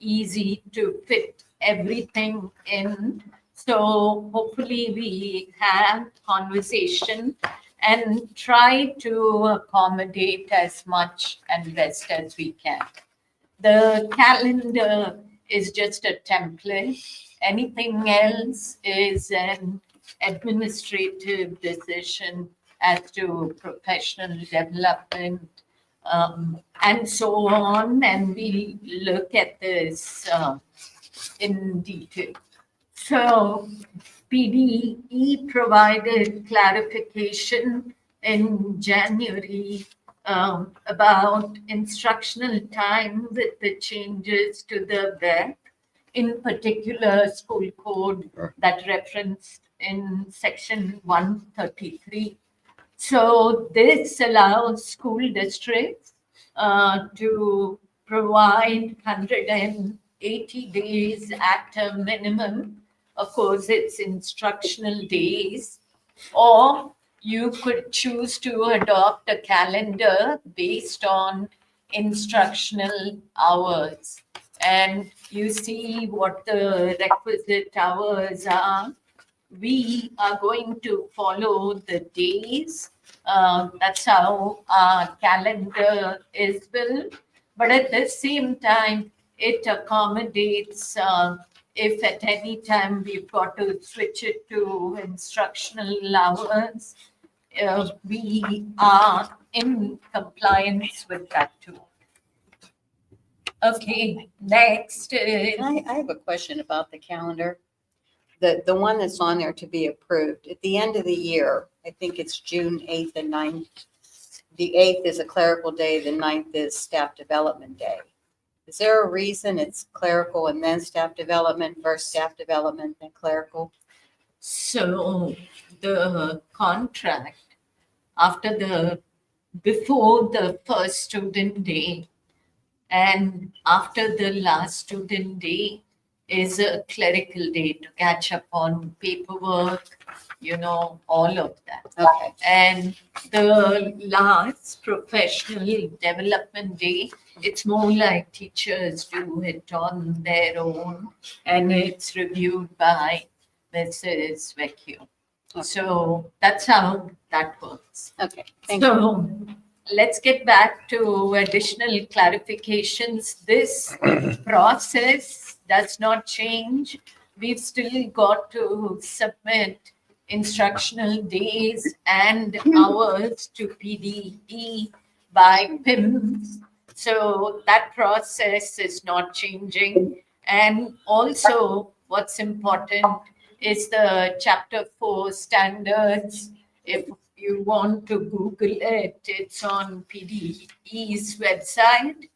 easy to fit everything in. So hopefully we have conversation and try to accommodate as much and best as we can. The calendar is just a template. Anything else is an administrative decision as to professional development and so on. And we look at this in detail. So PDE provided clarification in January about instructional time with the changes to the WEC, in particular school code that referenced in section 133. So this allows school districts to provide 180 days at a minimum. Of course, it's instructional days, or you could choose to adopt a calendar based on instructional hours. And you see what the requisite hours are. We are going to follow the days. That's how our calendar is built. But at the same time, it accommodates if at any time we've got to switch it to instructional hours, we are in compliance with that too. Okay, next is. I have a question about the calendar. The one that's on there to be approved, at the end of the year, I think it's June 8th and 9th. The 8th is a clerical day, the 9th is staff development day. Is there a reason it's clerical and then staff development, first staff development, then clerical? So the contract before the first student day and after the last student day is a clerical day to catch up on paperwork, all of that. Okay, And the last professional development day, it's more like teachers do it on their own, and it's reviewed by Mrs. Vecchio. So that's how that works. okay, thank you. So let's get back to additional clarifications. This process does not change. We've still got to submit instructional days and hours to PDE by PIMS. So that process is not changing. And also what's important is the Chapter 4 standards. If you want to Google it, it's on PDE's website.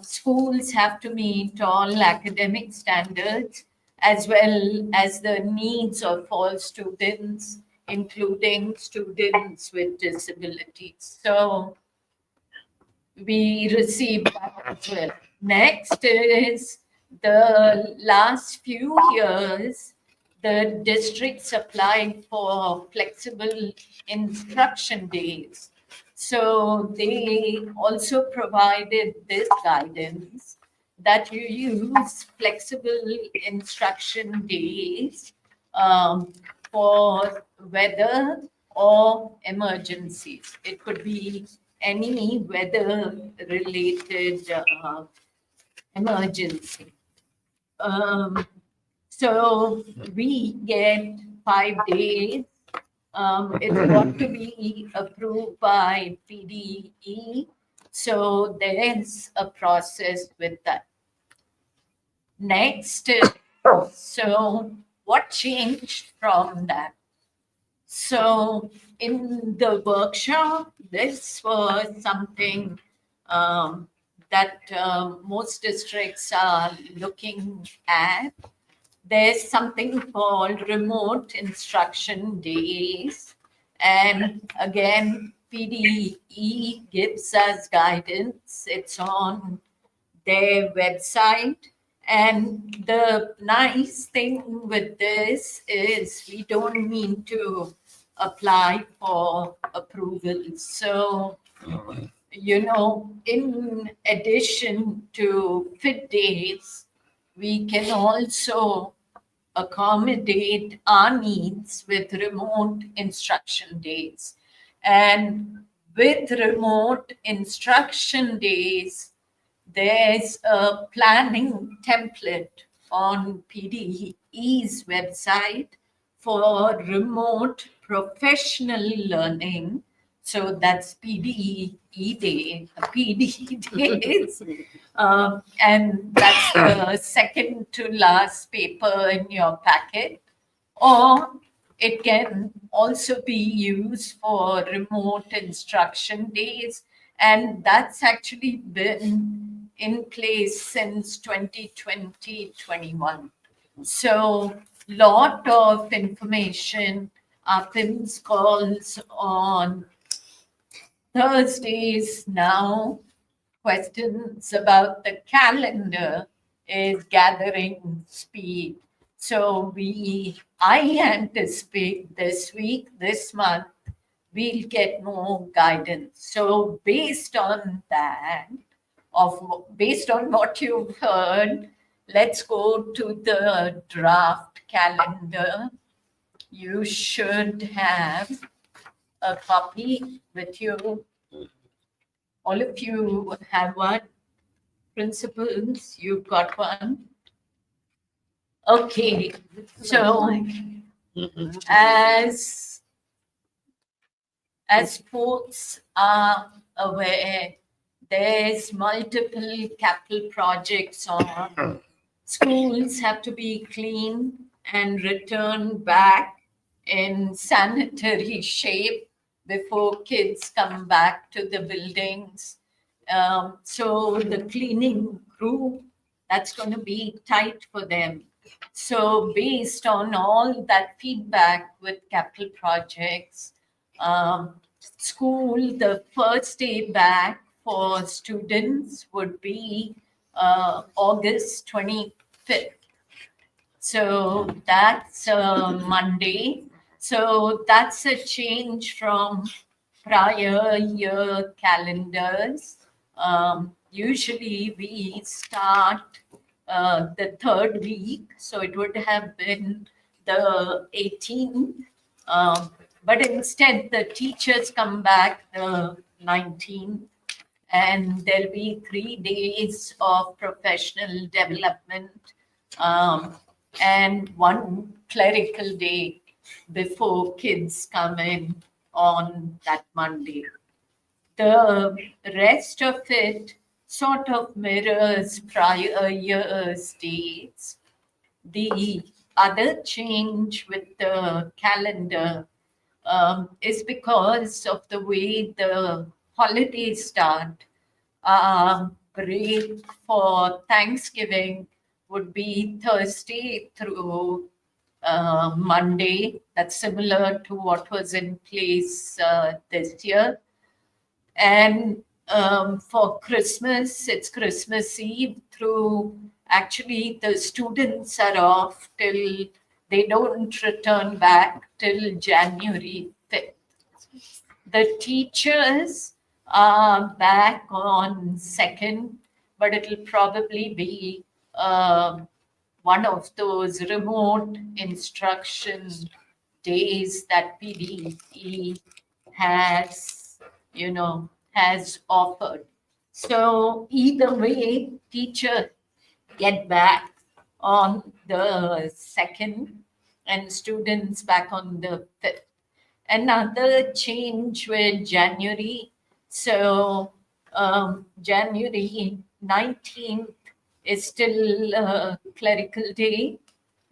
Schools have to meet all academic standards as well as the needs of all students, including students with disabilities. So we received that as well. Next is the last few years, the districts applied for flexible instruction days. So they also provided this guidance that you use flexible instruction days for weather or emergencies. It could be any weather-related emergency. So we get 5 days. It's got to be approved by PDE. So there's a process with that. Next, so what changed from that? So in the workshop, this was something that most districts are looking at. There's something called remote instruction days. And again, PDE gives us guidance. It's on their website. And the nice thing with this is we don't need to apply for approval. So, in addition to fit days, we can also accommodate our needs with remote instruction days. And with remote instruction days, there's a planning template on PDE's website for remote professional learning. So that's PDE day, PD days. And that's the second to last paper in your packet. Or it can also be used for remote instruction days. And that's actually been in place since 2020-21. So lot of information. Our PIMS calls on Thursdays now. Questions about the calendar is gathering speed. So I anticipate this week, this month, we'll get more guidance. So based on that, based on what you've heard, let's go to the draft calendar. You should have a copy with you. All of you have one. Principals, you've got one. Okay, so as folks are aware, there's multiple capital projects on. Schools have to be clean and returned back in sanitary shape before kids come back to the buildings. So the cleaning crew, that's going to be tight for them. So based on all that feedback with capital projects, school, the first day back for students would be August 25th. So that's Monday. So that's a change from prior year calendars. Usually we start the third week, so it would have been the 18th. But instead, the teachers come back the 19th, and there'll be 3 days of professional development and 1 clerical day before kids come in on that Monday. The rest of it sort of mirrors prior year's dates. The other change with the calendar is because of the way the holidays start. Break for Thanksgiving would be Thursday through Monday. That's similar to what was in place this year. And for Christmas, it's Christmas Eve through, actually the students are off till, they don't return back till January 5th. The teachers are back on 2nd, but it'll probably be one of those remote instruction days that PDE has, has offered. So either way, teachers get back on the 2nd and students back on the 5th. Another change with January. So January 19th is still a clerical day,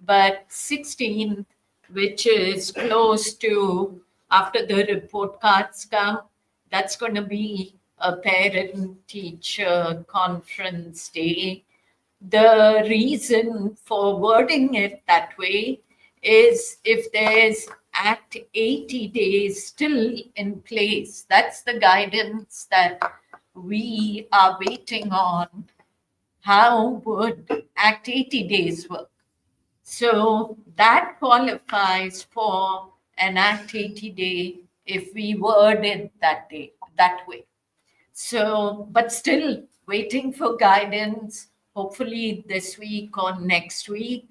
but 16th, which is close to after the report cards come, that's going to be a parent-teacher conference day. The reason for wording it that way is if there's Act 80 days still in place, that's the guidance that we are waiting on. How would Act 80 days work? So that qualifies for an Act 80 day if we word it that way. So, but still waiting for guidance. Hopefully this week or next week,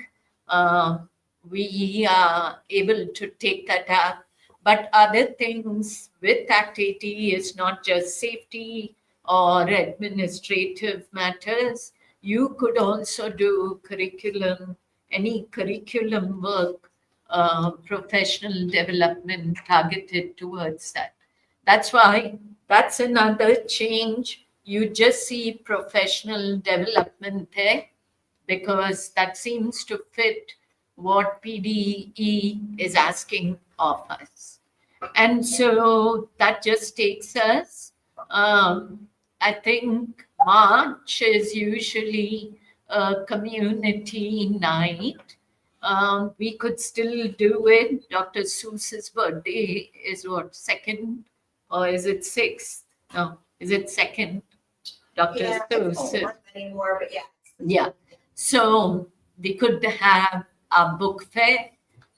we are able to take that up. But other things with Act 80 is not just safety or administrative matters. You could also do curriculum, any curriculum work, professional development targeted towards that. That's why that's another change. You just see professional development there because that seems to fit what PDE is asking of us. And so that just takes us, I think March is usually a community night. We could still do it. Dr. Seuss's birthday is what, second, or is it sixth? No, is it second? Dr. Yeah, I don't Seuss. want anymore, but yeah. Yeah. So we could have a book fair.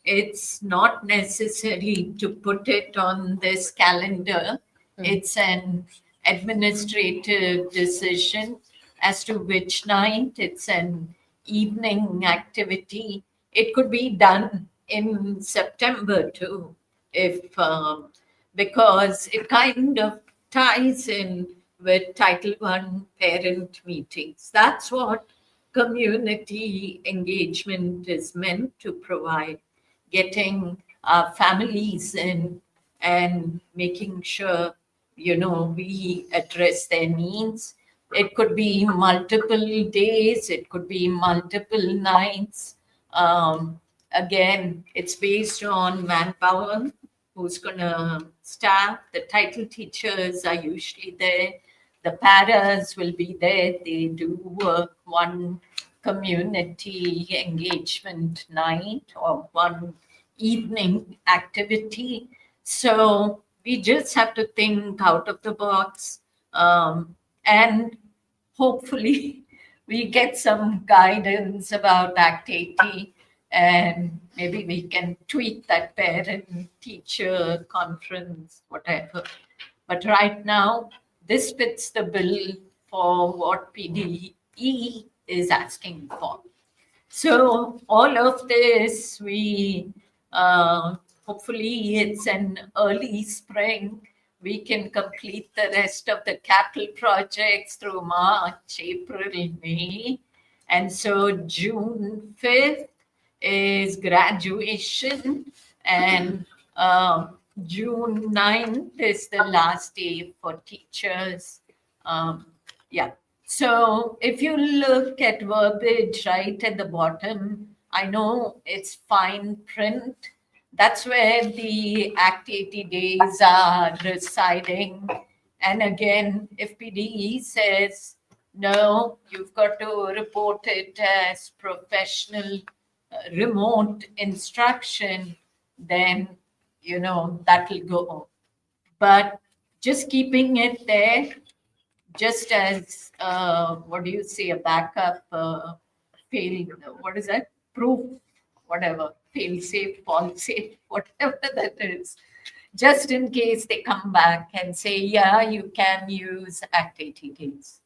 It's not necessary to put it on this calendar. It's an administrative decision as to which night. It's an evening activity. It could be done in September too, if because it kind of ties in with Title I parent meetings. That's what community engagement is meant to provide, getting families in and making sure, we address their needs. It could be multiple days, it could be multiple nights. Again, it's based on manpower, who's going to staff. The title teachers are usually there. The paras will be there. They do work one community engagement night or one evening activity. So we just have to think out of the box, and hopefully we get some guidance about Act 80 and maybe we can tweak that parent teacher conference, whatever. But right now, this fits the bill for what PDE is asking for. So all of this, we hopefully it's an early spring. We can complete the rest of the capital projects through March, April, May. And so June 5th is graduation, and June 9th is the last day for teachers. Yeah. So if you look at verbiage right at the bottom, I know it's fine print. That's where the Act 80 days are residing. And again, if PDE says, no, you've got to report it as professional remote instruction, then, that'll go. But just keeping it there, just as, what do you say, a backup, fail, what is that? Proof, whatever, fail safe, fall safe, whatever that is. Just in case they come back and say, yeah, you can use Act 80 days.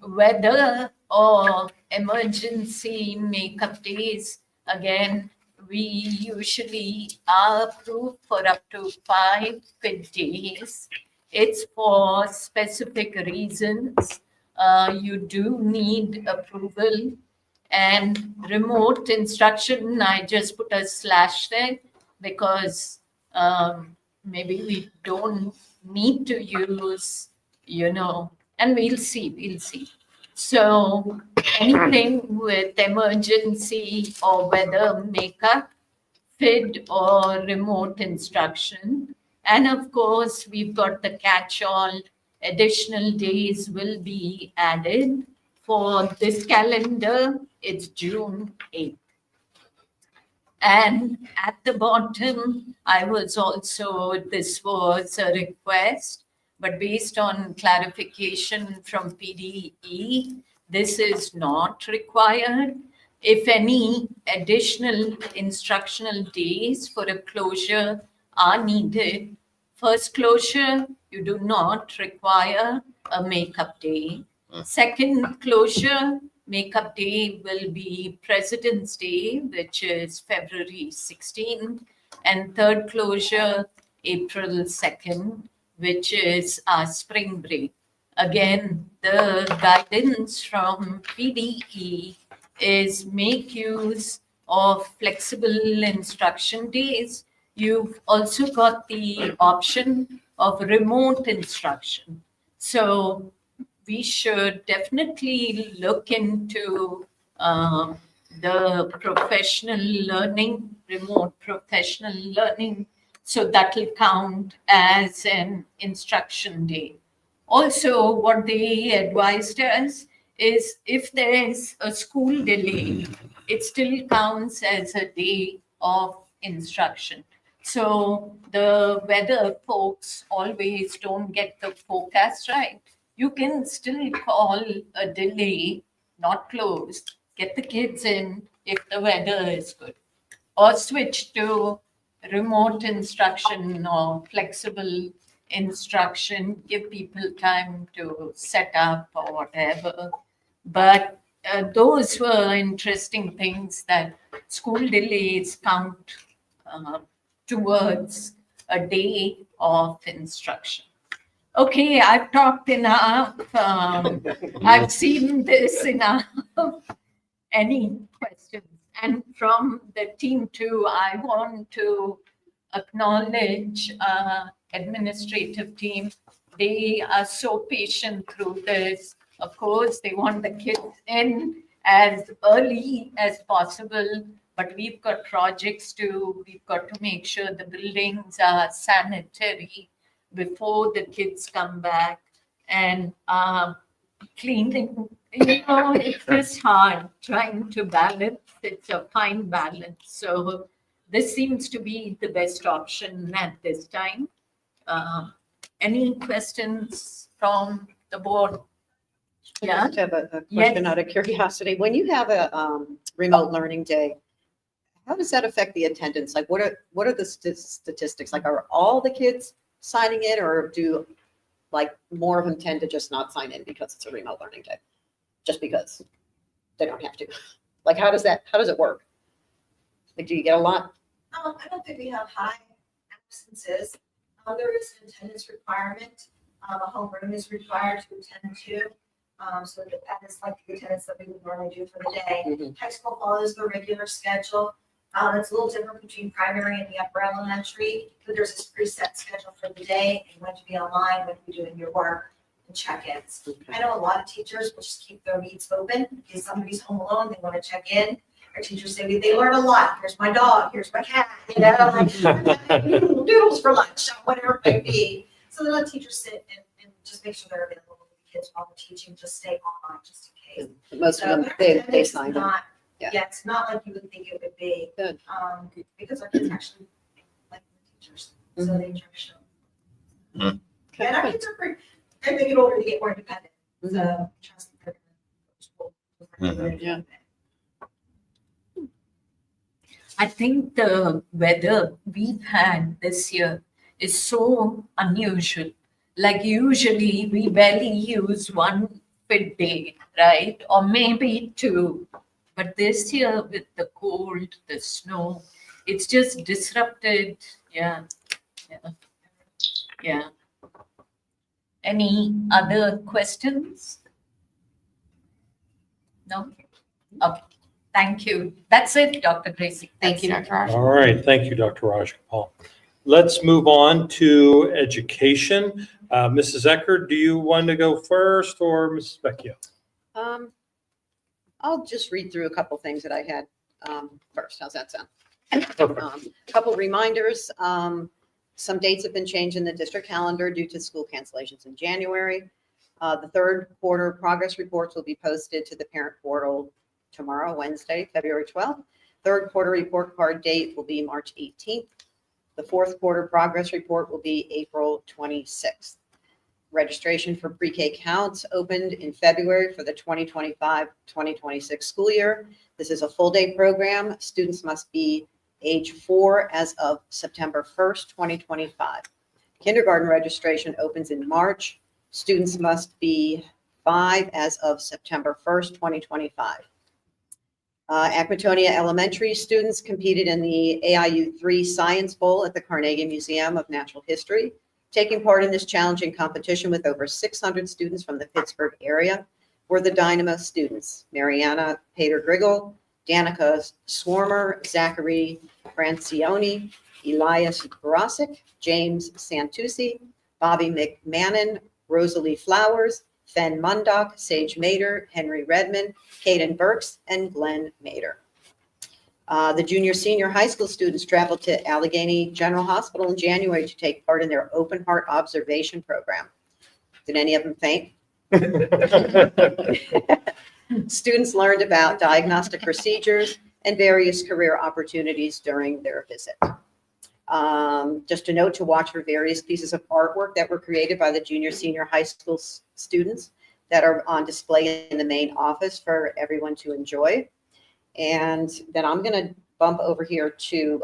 Weather or emergency makeup days, again, we usually are approved for up to 5 paid days. It's for specific reasons. You do need approval. And remote instruction, I just put a slash there because maybe we don't need to use, and we'll see. So anything with emergency or weather makeup, FID or remote instruction. And of course, we've got the catch-all. Additional days will be added. For this calendar, it's June 8th. And at the bottom, this was a request, but based on clarification from PDE, this is not required. If any additional instructional days for a closure are needed, first closure, you do not require a makeup day. Second closure, makeup day will be President's Day, which is February 16th, and third closure, April 2nd, which is our spring break. Again, the guidance from PDE is make use of flexible instruction days. you've also got the option of remote instruction. So we should definitely look into the professional learning, remote professional learning. So that will count as an instruction day. Also, what they advised us is if there is a school delay, it still counts as a day of instruction. So the weather folks always don't get the forecast right. You can still call a delay, not closed, get the kids in if the weather is good, or switch to remote instruction or flexible instruction, give people time to set up or whatever. But those were interesting things that school delays count towards a day of instruction. Okay, I've talked enough. I've seen this enough. Any questions? And from the team too, I want to acknowledge administrative team. They are so patient through this. Of course, they want the kids in as early as possible, but we've got projects too. We've got to make sure the buildings are sanitary before the kids come back, and cleaning. It's just hard trying to balance. It's a fine balance. So this seems to be the best option at this time. Any questions from the board? I Yeah. just have a question out of curiosity. When you have a remote learning day, how does that affect the attendance? Like, what are the statistics? Like, are all the kids signing in, or do like more of them tend to just not sign in because it's a remote learning day, just because they don't have to? Like, how does it work? Like, do you get a lot? I don't think we have high absences. There is an attendance requirement. A homeroom is required to attend to. So that is like the attendance that we would normally do for the day. Mhm. High school follows the regular schedule. It's a little different between primary and the upper elementary, but there's this preset schedule for the day and when to be online, when to be doing your work and check-ins. I know a lot of teachers will just keep their needs open in case somebody's home alone, they want to check in. Our teachers say, they learn a lot. Here's my dog, here's my cat, like noodles for lunch, whatever it may be. So they let teachers sit and just make sure they're available for the kids while they're teaching, just stay online just in case. Most of So them, our they attendance is sign in. not- Yeah. Yeah, it's not like you would think it would be. Good. Because our kids actually like the teachers, so they try to show. And our kids are pretty, as they get older, they get more independent, so trust them. Yeah. I think the weather we've had this year is so unusual. Like usually we barely use one fit day, right? Or maybe two. But this year with the cold, the snow, it's just disrupted. Yeah. Yeah. Any other questions? No? Okay. Thank you. That's it, Dr. Gracie. Thank you, That's it. Dr. Raj. All right, thank you, Dr. Rajagopal. Let's move on to education. Mrs. Eckert, do you want to go first, or Mrs. Vecchio? I'll just read through a couple things that I had first. How's that sound? Perfect. Couple reminders. Some dates have been changed in the district calendar due to school cancellations in January. The third quarter progress reports will be posted to the parent portal tomorrow, Wednesday, February 12th. Third quarter report card date will be March 18th. The fourth quarter progress report will be April 26th. Registration for pre-K counts opened in February for the 2025-2026 school year. This is a full-day program. Students must be age 4 as of September 1st, 2025. Kindergarten registration opens in March. Students must be 5 as of September 1st, 2025. Acmatonia Elementary students competed in the AIU 3 Science Bowl at the Carnegie Museum of Natural History. Taking part in this challenging competition with over 600 students from the Pittsburgh area were the Dynamo students: Mariana Pater-Griggle, Danica Swarmer, Zachary Francione, Elias Barasic, James Santucci, Bobby McMahon, Rosalie Flowers, Fen Mundock, Sage Mader, Henry Redmond, Caden Burks, and Glenn Mader. The junior senior high school students traveled to Allegheny General Hospital in January to take part in their open heart observation program. Did any of them faint? Students learned about diagnostic procedures and various career opportunities during their visit. Just a note to watch for various pieces of artwork that were created by the junior senior high school students that are on display in the main office for everyone to enjoy. And then I'm going to bump over here to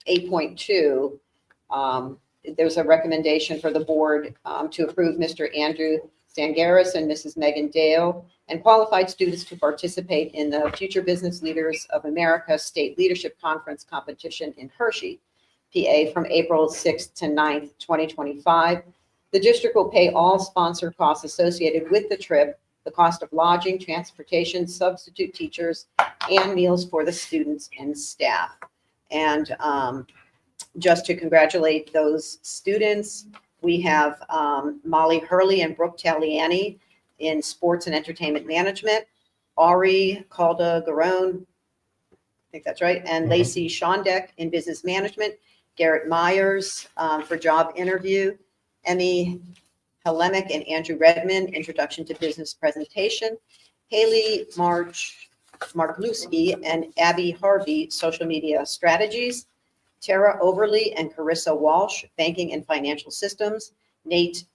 8.2. There's a recommendation for the board to approve Mr. Andrew Sangaris and Mrs. Megan Dale and qualified students to participate in the Future Business Leaders of America State Leadership Conference competition in Hershey, PA, from April 6th to 9th, 2025. The district will pay all sponsor costs associated with the trip, the cost of lodging, transportation, substitute teachers, and meals for the students and staff. And just to congratulate those students, we have Molly Hurley and Brooke Taliani in sports and entertainment management, Ari Calda-Garone, I think that's right, and Lacey Shondeck in business management, Garrett Myers for job interview, Emmy Helemick and Andrew Redmond, introduction to business presentation, Haley Markluski and Abby Harvey, social media strategies, Tara Overly and Carissa Walsh, banking and financial systems, Nate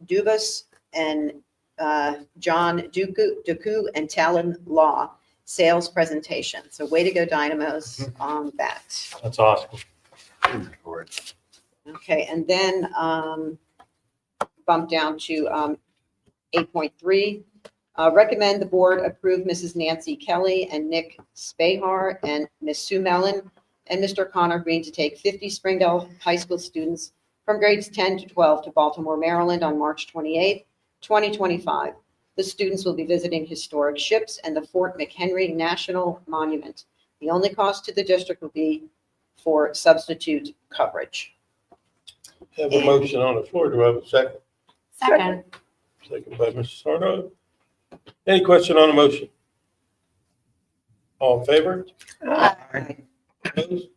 Dubas and John Duku and Talon Law, sales presentation. So way to go, Dynamos, on that. That's awesome. Okay, and then bump down to 8.3. Recommend the board approve Mrs. Nancy Kelly and Nick Spahar and Miss Sue Mellon and Mr. Connor Green to take 50 Springdale High School students from grades 10 to 12 to Baltimore, Maryland on March 28, 2025. The students will be visiting historic ships and the Fort McHenry National Monument. The only cost to the district will be for substitute coverage. Have a motion on the floor. Do I have a second? Second. Second by Mrs. Sardo. Any question on the motion? All in favor? Aye. Opposed?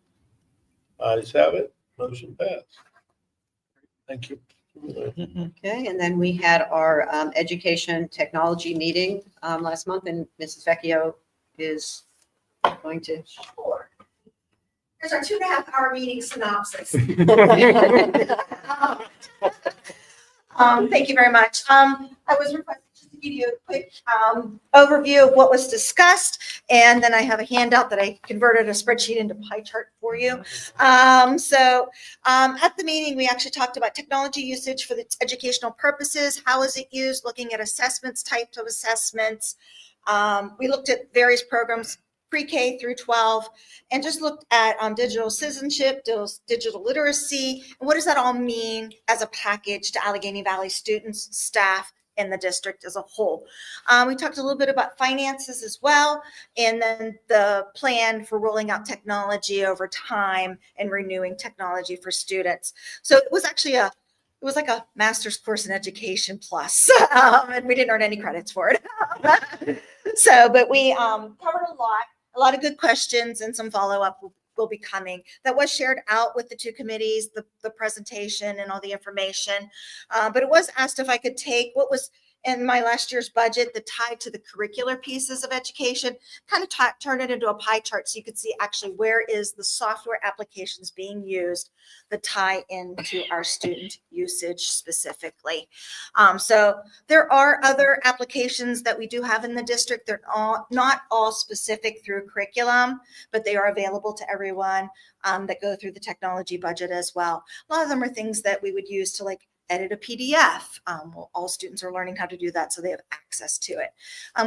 Ayes have it. Motion passed. Thank you. Okay, and then we had our education technology meeting last month, and Mrs. Vecchio is going to. Sure. Here's our 2.5-hour meeting synopsis. Thank you very much. I was requested just to give you a quick overview of what was discussed, and then I have a handout that I converted a spreadsheet into pie chart for you. At the meeting, we actually talked about technology usage for its educational purposes. How is it used? Looking at assessments, types of assessments. We looked at various programs, pre-K through 12, and just looked at digital citizenship, digital literacy, and what does that all mean as a package to Allegheny Valley students, staff, and the district as a whole. We talked a little bit about finances as well, and then the plan for rolling out technology over time and renewing technology for students. So it was actually like a master's course in education plus, and we didn't earn any credits for it. But we covered a lot of good questions, and some follow-up will be coming. That was shared out with the two committees, the presentation and all the information. But it was asked if I could take what was in my last year's budget, the tie to the curricular pieces of education, kind of turn it into a pie chart so you could see actually where is the software applications being used that tie into our student usage specifically. So there are other applications that we do have in the district. They're not all specific through curriculum, but they are available to everyone that go through the technology budget as well. A lot of them are things that we would use to like edit a PDF. Well, all students are learning how to do that, so they have access to it.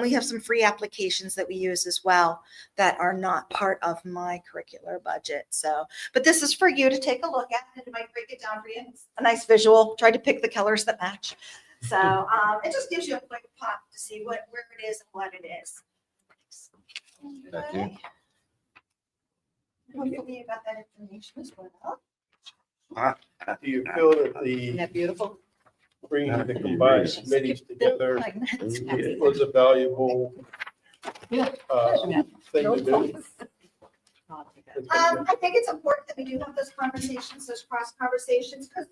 We have some free applications that we use as well that are not part of my curricular budget. So, but this is for you to take a look at, and it might break it down for you. It's a nice visual. Tried to pick the colors that match. So it just gives you a quick pop to see where it is and what it is. Thank you. Hopefully you got that information as well. Do you feel that Isn't the that beautiful? bringing the combined committees together was a valuable thing to do? I think it's important that we do have those conversations, those cross conversations, because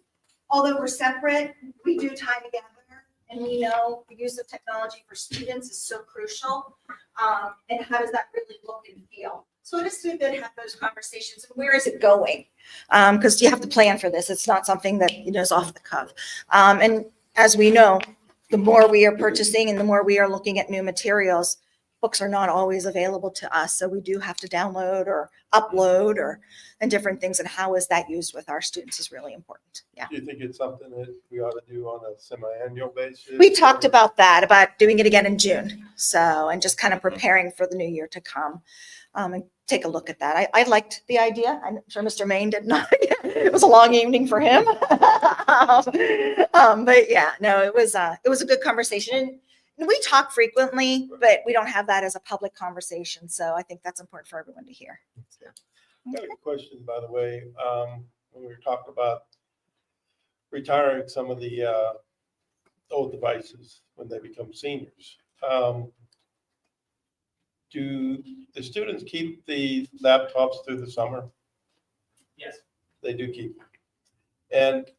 although we're separate, we do tie together. And we know the use of technology for students is so crucial. And how does that really look and feel? So it is good to have those conversations. And where is it going? Because you have to plan for this. It's not something that, is off the cuff. And as we know, the more we are purchasing and the more we are looking at new materials, books are not always available to us. So we do have to download or upload and different things. And how is that used with our students is really important. Yeah. Do you think it's something that we ought to do on a semi-annual basis? We talked about that, about doing it again in June. So, and just kind of preparing for the new year to come. And take a look at that. I liked the idea. I'm sure Mr. Main did not. It was a long evening for him. But yeah, no, it was a good conversation. And we talk frequently, but we don't have that as a public conversation. So I think that's important for everyone to hear. I got a question, by the way. When we were talking about retiring some of the old devices when they become seniors. Do the students keep the laptops through the summer? Yes. They do keep them. And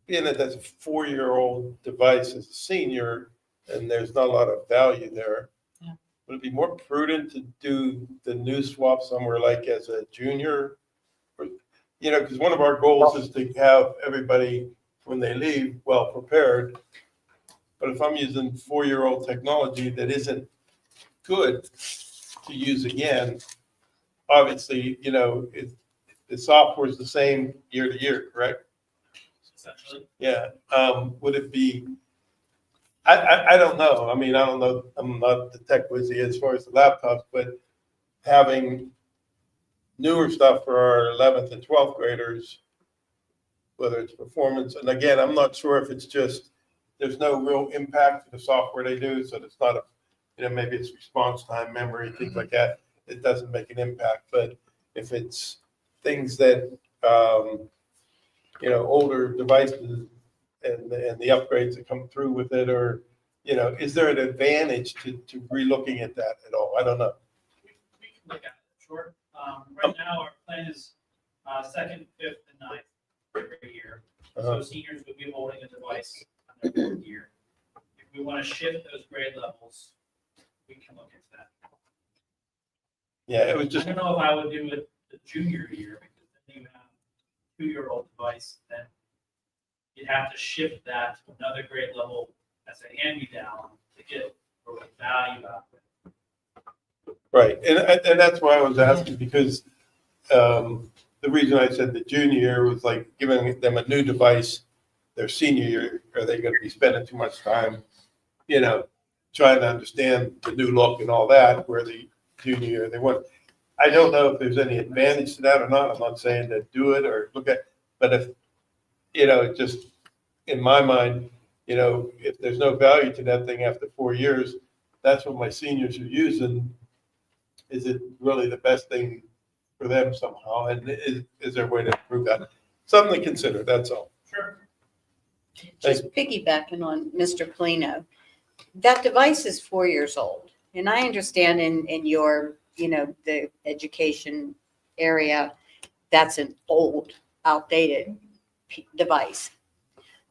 being that that's a 4-year-old device as a senior, and there's not a lot of value there, Yeah. would it be more prudent to do the new swap somewhere like as a junior? Or, because one of our goals is to have everybody, when they leave, well prepared. But if I'm using 4-year-old technology that isn't good to use again, obviously, the software is the same year to year, correct? Essentially. Yeah. Would it be, I don't know. I mean, I don't know. I'm not the tech wizzy as far as the laptops, but having newer stuff for our 11th and 12th graders, whether it's performance, and again, I'm not sure if it's just, there's no real impact to the software they do, so it's not maybe it's response time, memory, things like that. It doesn't make an impact, but if it's things that, older devices and the upgrades that come through with it, or, is there an advantage to re-looking at that at all? I don't know. We can look at it, sure. Right now, our plan is 2nd, 5th, and 9th every year. So seniors would be holding a device on their 4th year. If we want to shift those grade levels, we can look into that. Yeah, it was just, I don't know if I would do it the junior year, because then you have a 2-year-old device, then you'd have to shift that to another grade level as a hand-me-down to get real value out of it. right. And that's why I was asking, because the reason I said the junior year was like giving them a new device their senior year. Are they going to be spending too much time, trying to understand the new look and all that, where the junior year they want? I don't know if there's any advantage to that or not. I'm not saying to do it or look at, but if, just in my mind, if there's no value to that thing after 4 years, that's what my seniors are using. Is it really the best thing for them somehow? And is there a way to improve that? Something to consider, that's all. Sure. Just piggybacking on Mr. Polino, that device is 4 years old. And I understand in your, the education area, that's an old, outdated device.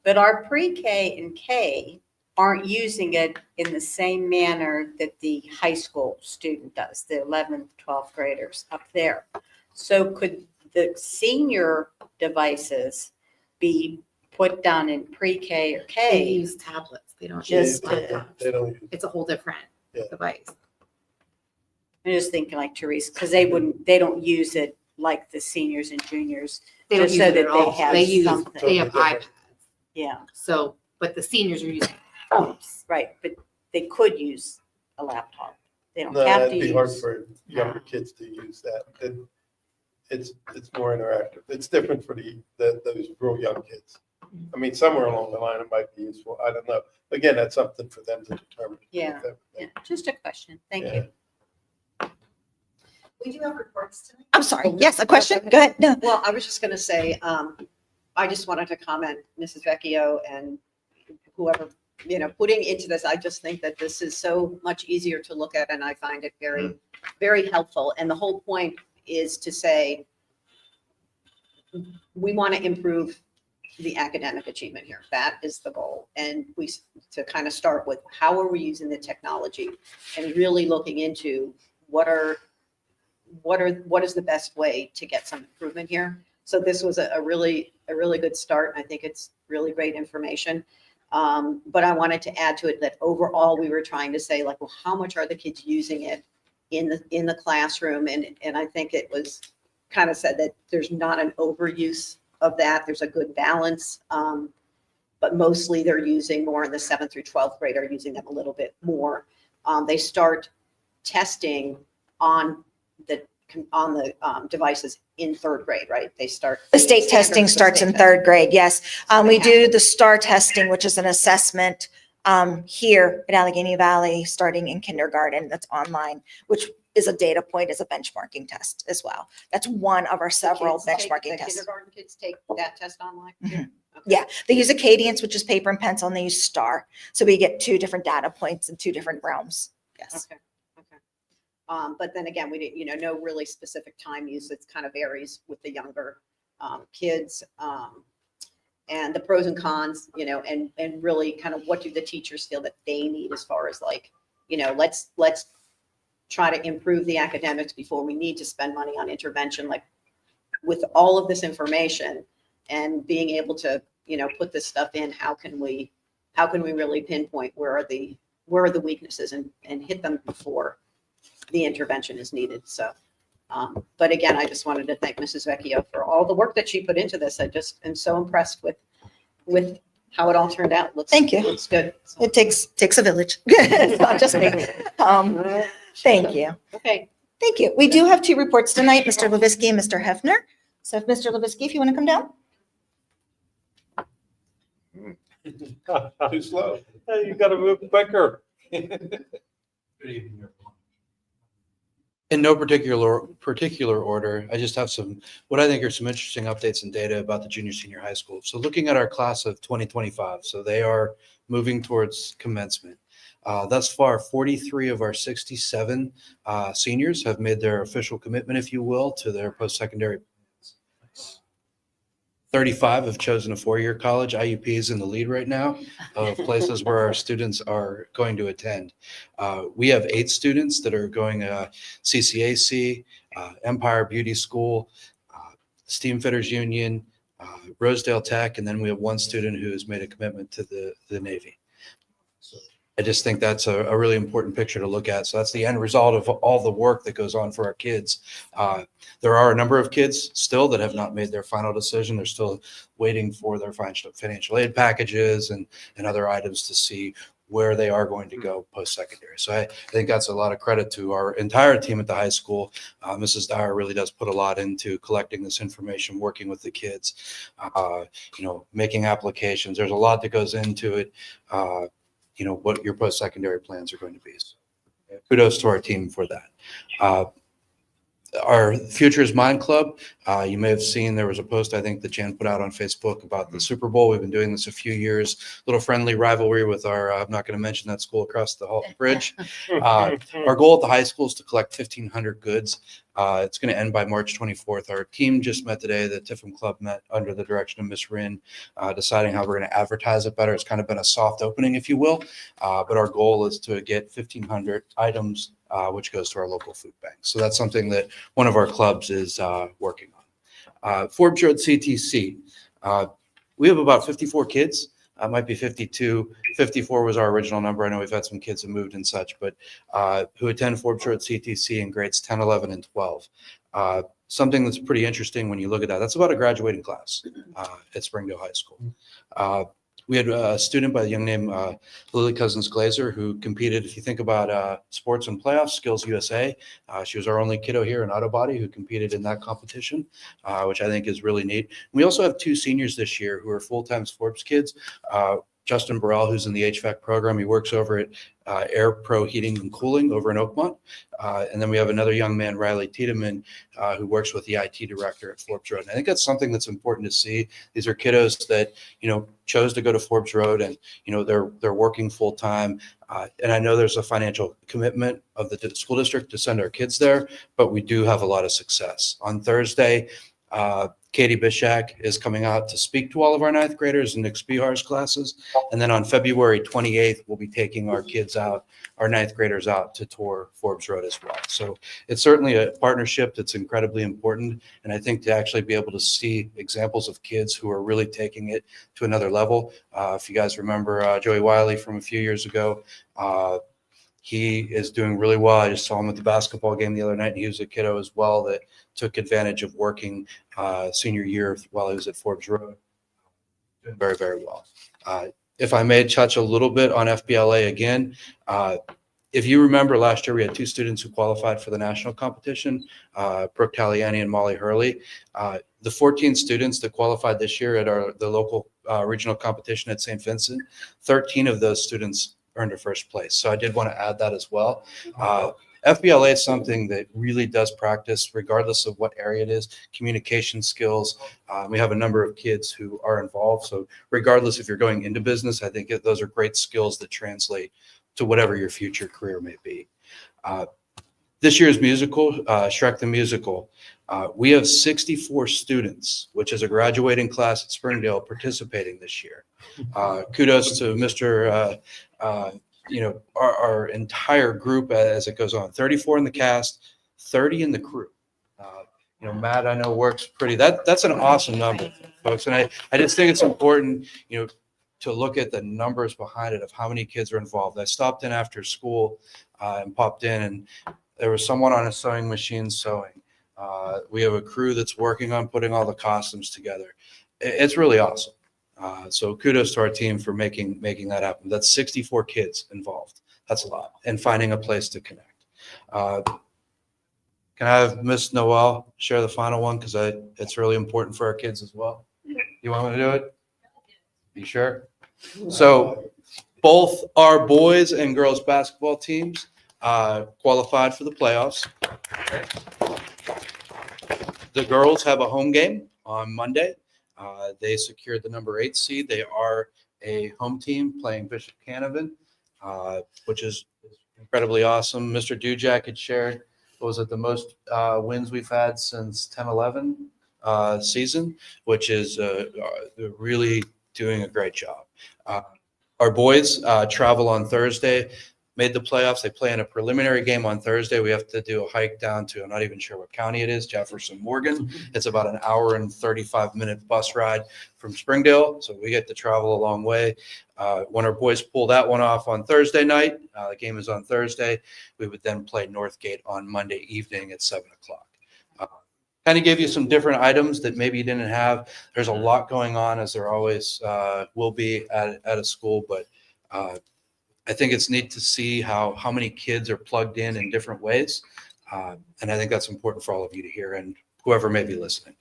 But our pre-K and K aren't using it in the same manner that the high school student does, the 11th, 12th graders up there. So could the senior devices be put down in pre-K or They K? use tablets. They don't Just use to- laptops. They don't, It's a whole different Yeah. device. I'm just thinking like Therese, because they don't use it like the seniors and juniors. They don't Just use so it that at they all. have They use, something. they have Totally different. iPads. Yeah, So, but the seniors are using phones. right. But they could use a laptop. They don't no, have to it'd be hard use. for younger kids to use that. It's more interactive. It's different for those real young kids. I mean, somewhere along the line, it might be useful. I don't know. Again, that's something for them to determine. Yeah. Yeah, just a question. Thank you. We do have reports tonight. I'm sorry. Yes, a question? Go ahead. No. Well, I was just going to say, I just wanted to comment, Mrs. Vecchio and whoever, putting into this, I just think that this is so much easier to look at and I find it very, very helpful. And the whole point is to say, we want to improve the academic achievement here. That is the goal. And to kind of start with, how are we using the technology and really looking into what is the best way to get some improvement here. So this was a really good start. I think it's really great information. But I wanted to add to it that overall we were trying to say, like, well, how much are the kids using it in the classroom? And I think it was kind of said that there's not an overuse of that. There's a good balance. But mostly they're using more in the 7th through 12th grade, are using them a little bit more. They start testing on the devices in 3rd grade, right? They start. The state testing starts in 3rd grade, yes. We do the STAR testing, which is an assessment here at Allegheny Valley, starting in kindergarten. That's online, which is a data point, is a benchmarking test as well. That's one of our several benchmarking tests. Kindergarten kids take that test online? Mhm. Okay. Yeah, they use Acadience, which is paper and pencil, and they use STAR. So we get 2 different data points in 2 different realms. Yes. Okay. But then again, we didn't, no really specific time use. It kind of varies with the younger kids. And the pros and cons, and really kind of what do the teachers feel that they need as far as like, let's try to improve the academics before we need to spend money on intervention. Like, with all of this information and being able to, put this stuff in, how can we really pinpoint where are the weaknesses and hit them before the intervention is needed. So, but again, I just wanted to thank Mrs. Vecchio for all the work that she put into this. I just am so impressed with how it all turned out. Thank you. Looks good. So, It takes a village. It's not just me. Thank you. okay. Thank you. We do have 2 reports tonight, Mr. Levisky and Mr. Hefner. So if Mr. Levisky, if you want to come down. Too slow. You got to move quicker. Good evening, everyone. In no particular order, I just have what I think are some interesting updates and data about the junior senior high school. So looking at our class of 2025, so they are moving towards commencement. Thus far, 43 of our 67 seniors have made their official commitment, if you will, to their post-secondary plans. 35 have chosen a 4-year college. IUP is in the lead right now of places where our students are going to attend. We have 8 students that are going CCAC, Empire Beauty School, Steam Fitters Union, Rosedale Tech, and then we have 1 student who has made a commitment to the Navy. So I just think that's a really important picture to look at. So that's the end result of all the work that goes on for our kids. There are a number of kids still that have not made their final decision. They're still waiting for their financial aid packages and other items to see where they are going to go post-secondary. So I think that's a lot of credit to our entire team at the high school. Mrs. Dyer really does put a lot into collecting this information, working with the kids, making applications. There's a lot that goes into it, what your post-secondary plans are going to be. So kudos to our team for that. Our Future is Mine Club, you may have seen there was a post I think that Jan put out on Facebook about the Super Bowl. We've been doing this a few years, little friendly rivalry with our, I'm not going to mention that school across the bridge. Our goal at the high school is to collect 1,500 goods. It's going to end by March 24th. Our team just met today. The Tiffin Club met under the direction of Miss Rin, deciding how we're going to advertise it better. It's kind of been a soft opening, if you will. But our goal is to get 1,500 items, which goes to our local food bank. So that's something that one of our clubs is working on. Forbes Road CTC. We have about 54 kids. Might be 52. 54 was our original number. I know we've had some kids that moved and such, but who attend Forbes Road CTC in grades 10, 11, and 12. Something that's pretty interesting when you look at that. That's about a graduating class at Springdale High School. We had a student by the young name Lily Cousins Glazer who competed. If you think about sports and playoffs, Skills USA, she was our only kiddo here in auto body who competed in that competition, which I think is really neat. We also have 2 seniors this year who are full-time Forbes kids. Justin Burrell, who's in the HVAC program. He works over at Air Pro Heating and Cooling over in Oakmont. And then we have another young man, Riley Tiedemann, who works with the IT director at Forbes Road. And I think that's something that's important to see. These are kiddos that, chose to go to Forbes Road, and, they're working full time. And I know there's a financial commitment of the school district to send our kids there, but we do have a lot of success. On Thursday, Katie Bishak is coming out to speak to all of our ninth graders in Nick Spihar's classes. And then on February 28th, we'll be taking our kids out, our ninth graders out to tour Forbes Road as well. So it's certainly a partnership that's incredibly important. And I think to actually be able to see examples of kids who are really taking it to another level. If you guys remember Joey Wiley from a few years ago, he is doing really well. I just saw him at the basketball game the other night. He was a kiddo as well that took advantage of working senior year while he was at Forbes Road. Doing very, very well. If I may touch a little bit on FBLA again, if you remember last year, we had two students who qualified for the national competition, Brooke Taliani and Molly Hurley. The 14 students that qualified this year at the local regional competition at St. Vincent, 13 of those students earned a first place. So I did want to add that as well. FBLA is something that really does practice, regardless of what area it is, communication skills. We have a number of kids who are involved. So regardless if you're going into business, I think those are great skills that translate to whatever your future career may be. This year's musical, Shrek the Musical, we have 64 students, which is a graduating class at Springdale, participating this year. Kudos to Mr. Our entire group as it goes on. 34 in the cast, 30 in the crew. Matt, I know works that's an awesome number, folks. And I just think it's important, to look at the numbers behind it of how many kids are involved. I stopped in after school and popped in, and there was someone on a sewing machine sewing. We have a crew that's working on putting all the costumes together. It's really awesome. So kudos to our team for making that happen. That's 64 kids involved. That's a lot. And finding a place to connect. Can I have Miss Noel share the final one? Because it's really important for our kids as well. You want me to do it? You sure? So both our boys and girls basketball teams qualified for the playoffs. The girls have a home game on Monday. They secured the number 8 seed. They are a home team playing Bishop Canavan, which is incredibly awesome. Mr. Dujak had shared, was it the most wins we've had since 10-11 season, which is really doing a great job. Our boys travel on Thursday, made the playoffs. They play in a preliminary game on Thursday. We have to do a hike down to, I'm not even sure what county it is, Jefferson, Morgan. It's about an hour and 35-minute bus ride from Springdale. So we get to travel a long way. When our boys pull that one off on Thursday night, the game is on Thursday, we would then play Northgate on Monday evening at 7 o'clock. Kind of give you some different items that maybe you didn't have. There's a lot going on, as there always will be at a school, but I think it's neat to see how many kids are plugged in different ways. And I think that's important for all of you to hear and whoever may be listening.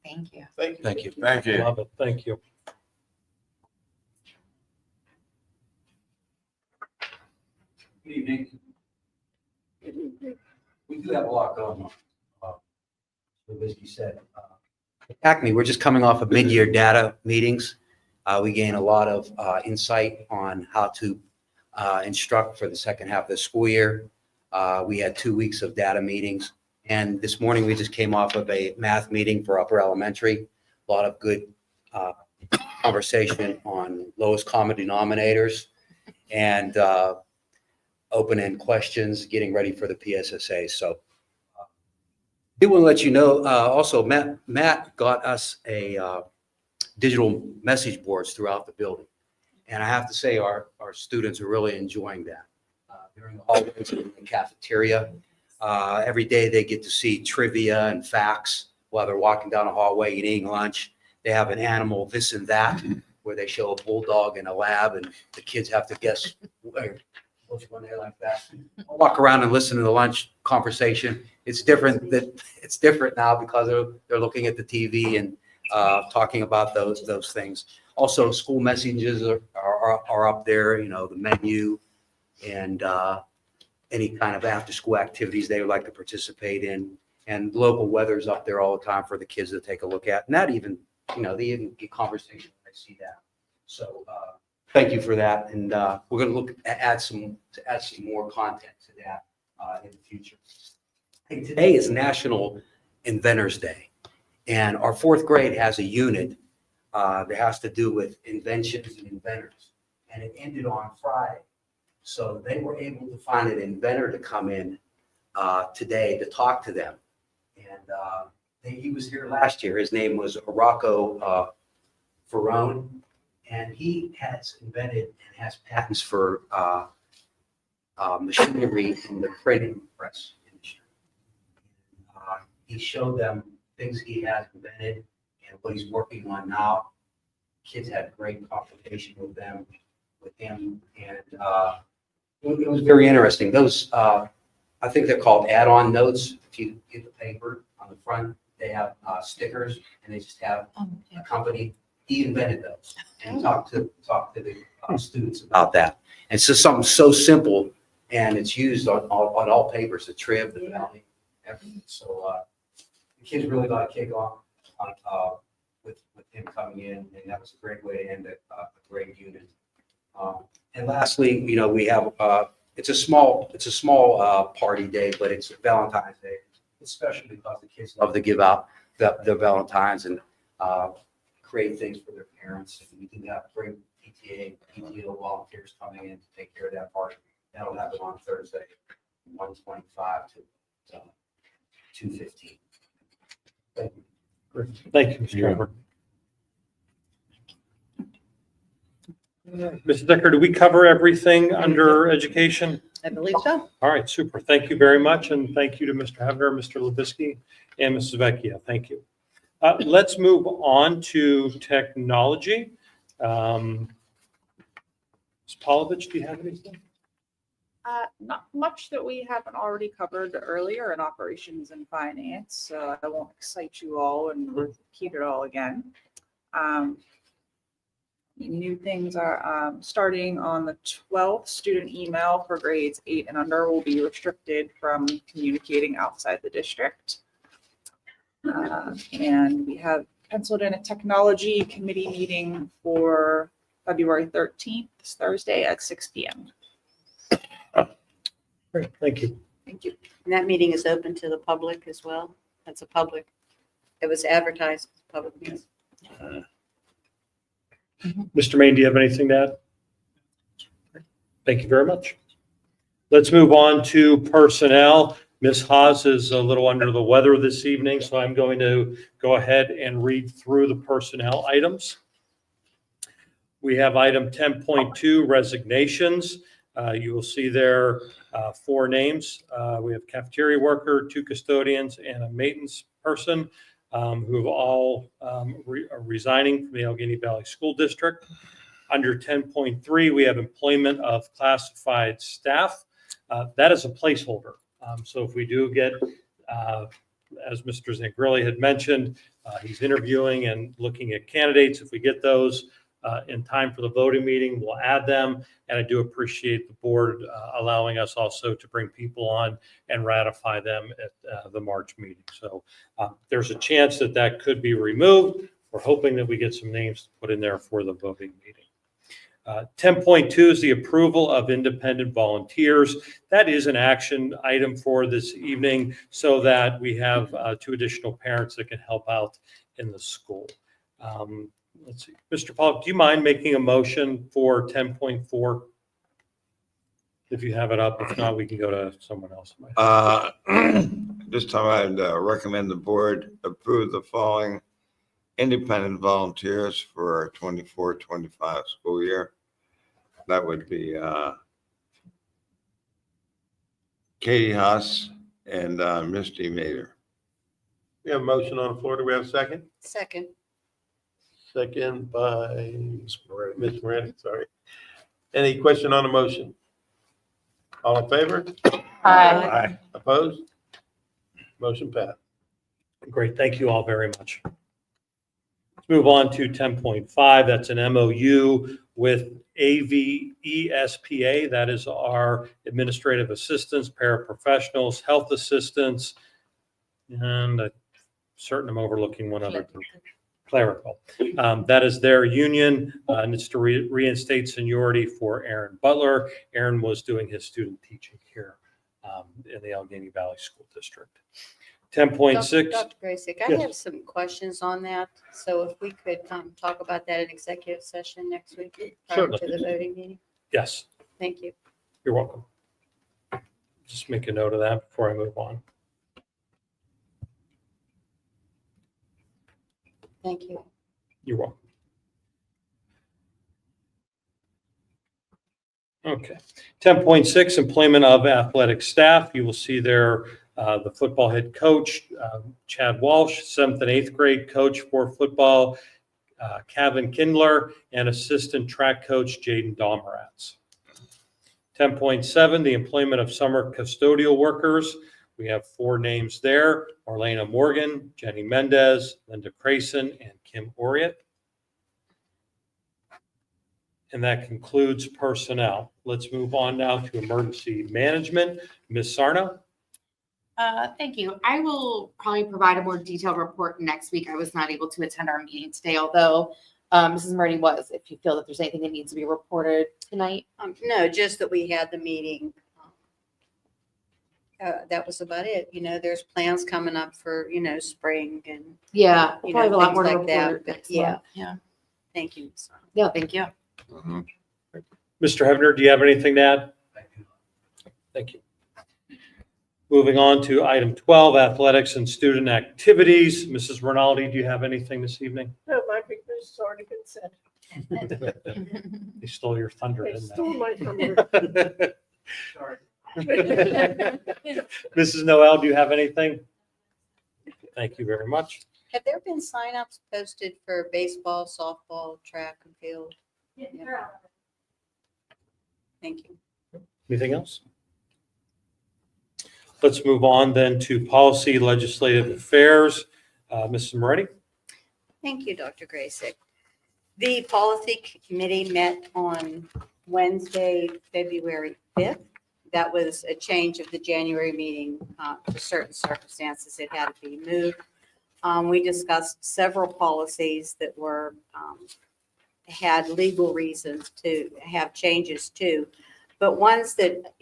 Thank you. Thank you. Thank you. Thank you. Love it. Thank you. Good evening. We do have a lot going on. As you said, Acme, we're just coming off of mid-year data meetings. We gain a lot of insight on how to instruct for the second half of the school year. We had 2 weeks of data meetings. And this morning, we just came off of a math meeting for upper elementary. A lot of good conversation on lowest common denominators and open-end questions, getting ready for the PSSA. So I want to let you know, also, Matt got us a digital message boards throughout the building. And I have to say, our students are really enjoying that. During the hallways in the cafeteria, every day they get to see trivia and facts while they're walking down the hallway and eating lunch. They have an animal, this and that, where they show a bulldog in a lab and the kids have to guess which one they like that. I'll walk around and listen to the lunch conversation. It's different now because they're looking at the TV and talking about those things. Also, school messages are up there, you know, the menu and any kind of after-school activities they would like to participate in. And local weather's up there all the time for the kids to take a look at. And that even, you know, they even get conversation when they see that. So thank you for that. And we're going to look at add some more content to that in the future. And today is National Inventors Day. And our fourth grade has a unit that has to do with inventions and inventors. And it ended on Friday. So they were able to find an inventor to come in today to talk to them. And he was here last year. His name was Rocco Ferrone. And he has invented and has patents for machinery in the printing press industry. He showed them things he has invented and what he's working on now. Kids had great conversation with him, and it was very interesting. Those, I think they're called add-on notes. If you get the paper on the front, they have stickers, and they just have a company. He invented those and talked to the students about that. And so something so simple, and it's used on all papers, the trib, the valley, everything. So the kids really got a kick off with him coming in, and that was a great way to end a great unit. And lastly, you know, we have it's a small party day, but it's Valentine's Day, especially because the kids love to give out the Valentines and create things for their parents. And we do have great PTO volunteers coming in to take care of that part. That'll happen on Thursday, 1:25 to 2:15. Thank you. Great. Thank you, Mr. Robert. Mrs. Decker, do we cover everything under education? I believe so. All right, super. Thank you very much. And thank you to Mr. Havner, Mr. Levinsky, and Mrs. Vecchia. Thank you. Let's move on to technology. Ms. Polovich, do you have anything? Not much that we haven't already covered earlier in operations and finance, so I won't excite you all and repeat it all again. New things are starting on the 12th. Student email for grades 8 and under will be restricted from communicating outside the district. And we have penciled in a technology committee meeting for February 13th, this Thursday at 6 p.m. Great, thank you. Thank you. And that meeting is open to the public as well. That's a public, it was advertised as a public meeting. Mr. Main, do you have anything to add? Thank you very much. Let's move on to personnel. Ms. Haas is a little under the weather this evening, so I'm going to go ahead and read through the personnel items. We have item 10.2, resignations. You will see there 4 names. We have cafeteria worker, 2 custodians, and a maintenance person who have all are resigning from the Allegheny Valley School District. Under 10.3, we have employment of classified staff. That is a placeholder. So if we do get, as Mr. Zangrilli had mentioned, he's interviewing and looking at candidates. If we get those in time for the voting meeting, we'll add them. And I do appreciate the board allowing us also to bring people on and ratify them at the March meeting. So there's a chance that that could be removed. We're hoping that we get some names to put in there for the voting meeting. 10.2 is the approval of independent volunteers. That is an action item for this evening so that we have 2 additional parents that can help out in the school. Let's see. Mr. Pollock, do you mind making a motion for 10.4? If you have it up, if not, we can go to someone else. This time I'd recommend the board approve the following independent volunteers for our 24-25 school year. That would be Katie Haas and Misty Mater. We have a motion on the floor. Do we have a second? Second. Second by Ms. Moretti, sorry. Any question on the motion? All in favor? Aye. Opposed? Motion passed. Great. Thank you all very much. Let's Move on to 10.5. That's an MOU with AVESPA. That is our administrative assistants, paraprofessionals, health assistants, and I'm certain I'm overlooking one other group. Clerical. That is their union, and it's to reinstate seniority for Aaron Butler. Aaron was doing his student teaching here in the Allegheny Valley School District. 10.6. Dr. Graysick, I Yes. have some questions on that. So if we could talk about that in executive session next week prior to Certainly. the voting meeting. Yes, Thank you. you're welcome. Just make a note of that before I move on. Thank you. You're welcome. Okay. 10.6, employment of athletic staff. You will see there the football head coach, Chad Walsh, 7th and 8th grade coach for football, Kevin Kindler, and assistant track coach, Jaden Domeratz. 10.7, the employment of summer custodial workers. We have 4 names there: Marlena Morgan, Jenny Mendez, Linda Crayson, and Kim Oriot. And that concludes personnel. Let's move on now to emergency management. Ms. Sarna? Thank you. I will probably provide a more detailed report next week. I was not able to attend our meeting today, although Mrs. Moretti was, if you feel that there's anything that needs to be reported tonight. No, just that we had the meeting. That was about it. There's plans coming up for, spring and, Yeah, we'll probably have a lot things more to like that, report but next yeah. month. Yeah. Thank you. Ms. Arnold. Yeah, thank you. Mr. Hebner, do you have anything to add? Thank you. Moving on to item 12, athletics and student activities. Mrs. Rinaldi, do you have anything this evening? No, my big news has already been said. They stole your thunder, They didn't stole my thunder. Sorry. Mrs. Noel, do you have anything? Thank you very much. Have there been signups posted for baseball, softball, track and field? Thank you. Anything else? Let's move on then to policy legislative affairs. Mrs. Moretti? Thank you, Dr. Graysick. The policy committee met on Wednesday, February 5th. That was a change of the January meeting. For certain circumstances, it had to be moved. We discussed several policies that were had legal reasons to have changes to, but ones that,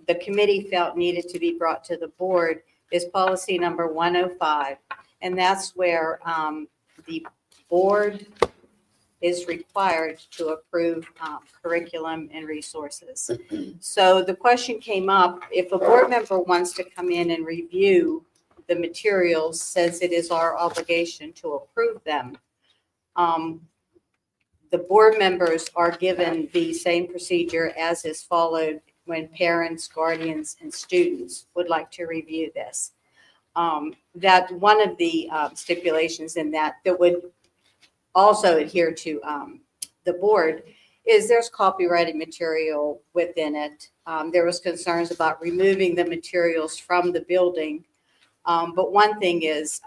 the committee felt needed to be brought to the board is policy number 105. And that's where the board is required to approve curriculum and resources. So the question came up, if a board member wants to come in and review the materials, since it is our obligation to approve them, the board members are given the same procedure as is followed when parents, guardians, and students would like to review this. That one of the stipulations in that would also adhere to the board is there's copyrighted material within it. There was concerns about removing the materials from the building. But one thing is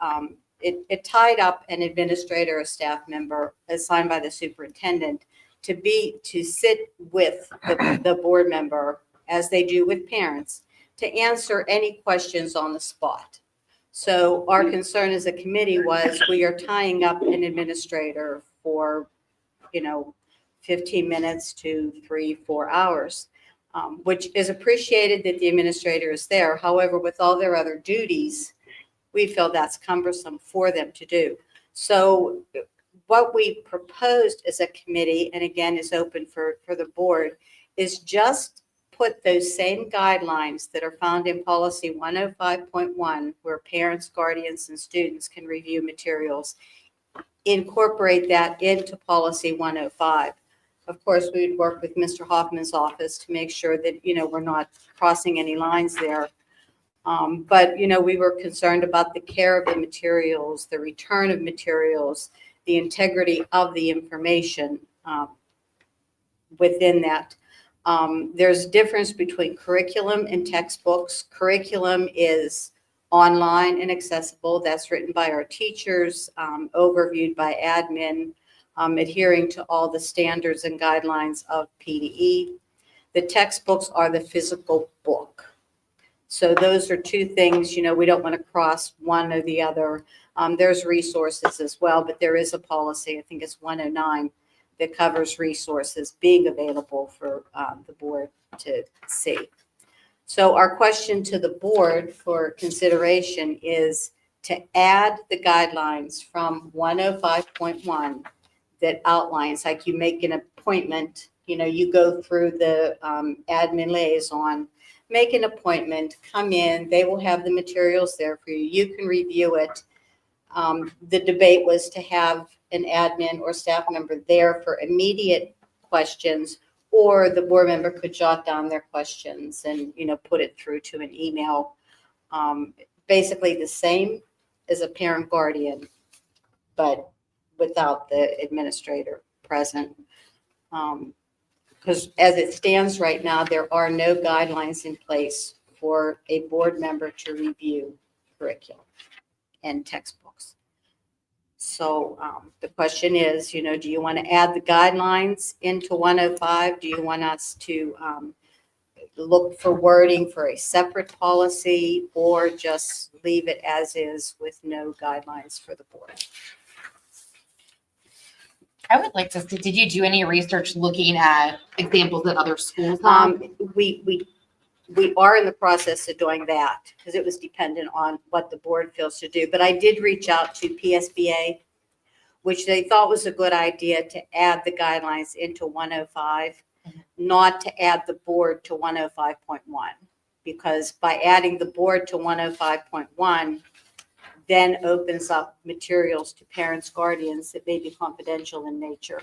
it tied up an administrator or staff member assigned by the superintendent to sit with the board member, as they do with parents, to answer any questions on the spot. So our concern as a committee was we are tying up an administrator for, 15 minutes to 3-4 hours, which is appreciated that the administrator is there. However, with all their other duties, we feel that's cumbersome for them to do. So what we proposed as a committee, and again is open for the board, is just put those same guidelines that are found in policy 105.1, where parents, guardians, and students can review materials, incorporate that into policy 105. Of course, we would work with Mr. Hoffman's office to make sure that, we're not crossing any lines there. But, we were concerned about the care of the materials, the return of materials, the integrity of the information within that. There's a difference between curriculum and textbooks. Curriculum is online and accessible. That's written by our teachers, overviewed by admin, adhering to all the standards and guidelines of PDE. The textbooks are the physical book. So those are two things, you know, we don't want to cross one or the other. There's resources as well, but there is a policy, I think it's 109, that covers resources being available for the board to see. So our question to the board for consideration is to add the guidelines from 105.1 that outlines, like you make an appointment, you know, you go through the admin liaison, make an appointment, come in, they will have the materials there for you. You can review it. The debate was to have an admin or staff member there for immediate questions, or the board member could jot down their questions and, you know, put it through to an email. Basically the same as a parent guardian, but without the administrator present. Because as it stands right now, there are no guidelines in place for a board member to review curriculum and textbooks. So the question is, you know, do you want to add the guidelines into 105? Do you want us to look for wording for a separate policy, or just leave it as is with no guidelines for the board? I would like to, did you do any research looking at examples that other schools have? We are in the process of doing that because it was dependent on what the board feels to do. But I did reach out to PSBA, which they thought was a good idea to add the guidelines into 105, not to add the board to 105.1, because by adding the board to 105.1, then opens up materials to parents, guardians that may be confidential in nature.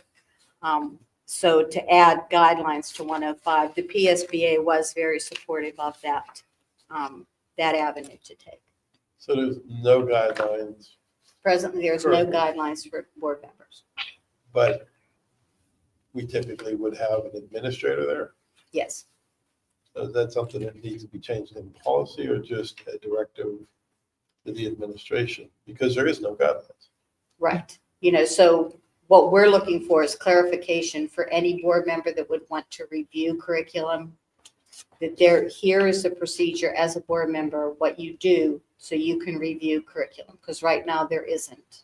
So to add guidelines to 105, the PSBA was very supportive of that, that avenue to take. So there's no guidelines, Presently, there's no guidelines for board members. but we typically would have an administrator there. Yes. So is that something that needs to be changed in policy, or just a directive to the administration? Because there is no guidelines. Right. You know, so what we're looking for is clarification for any board member that would want to review curriculum, that here is the procedure as a board member, what you do so you can review curriculum, because right now there isn't.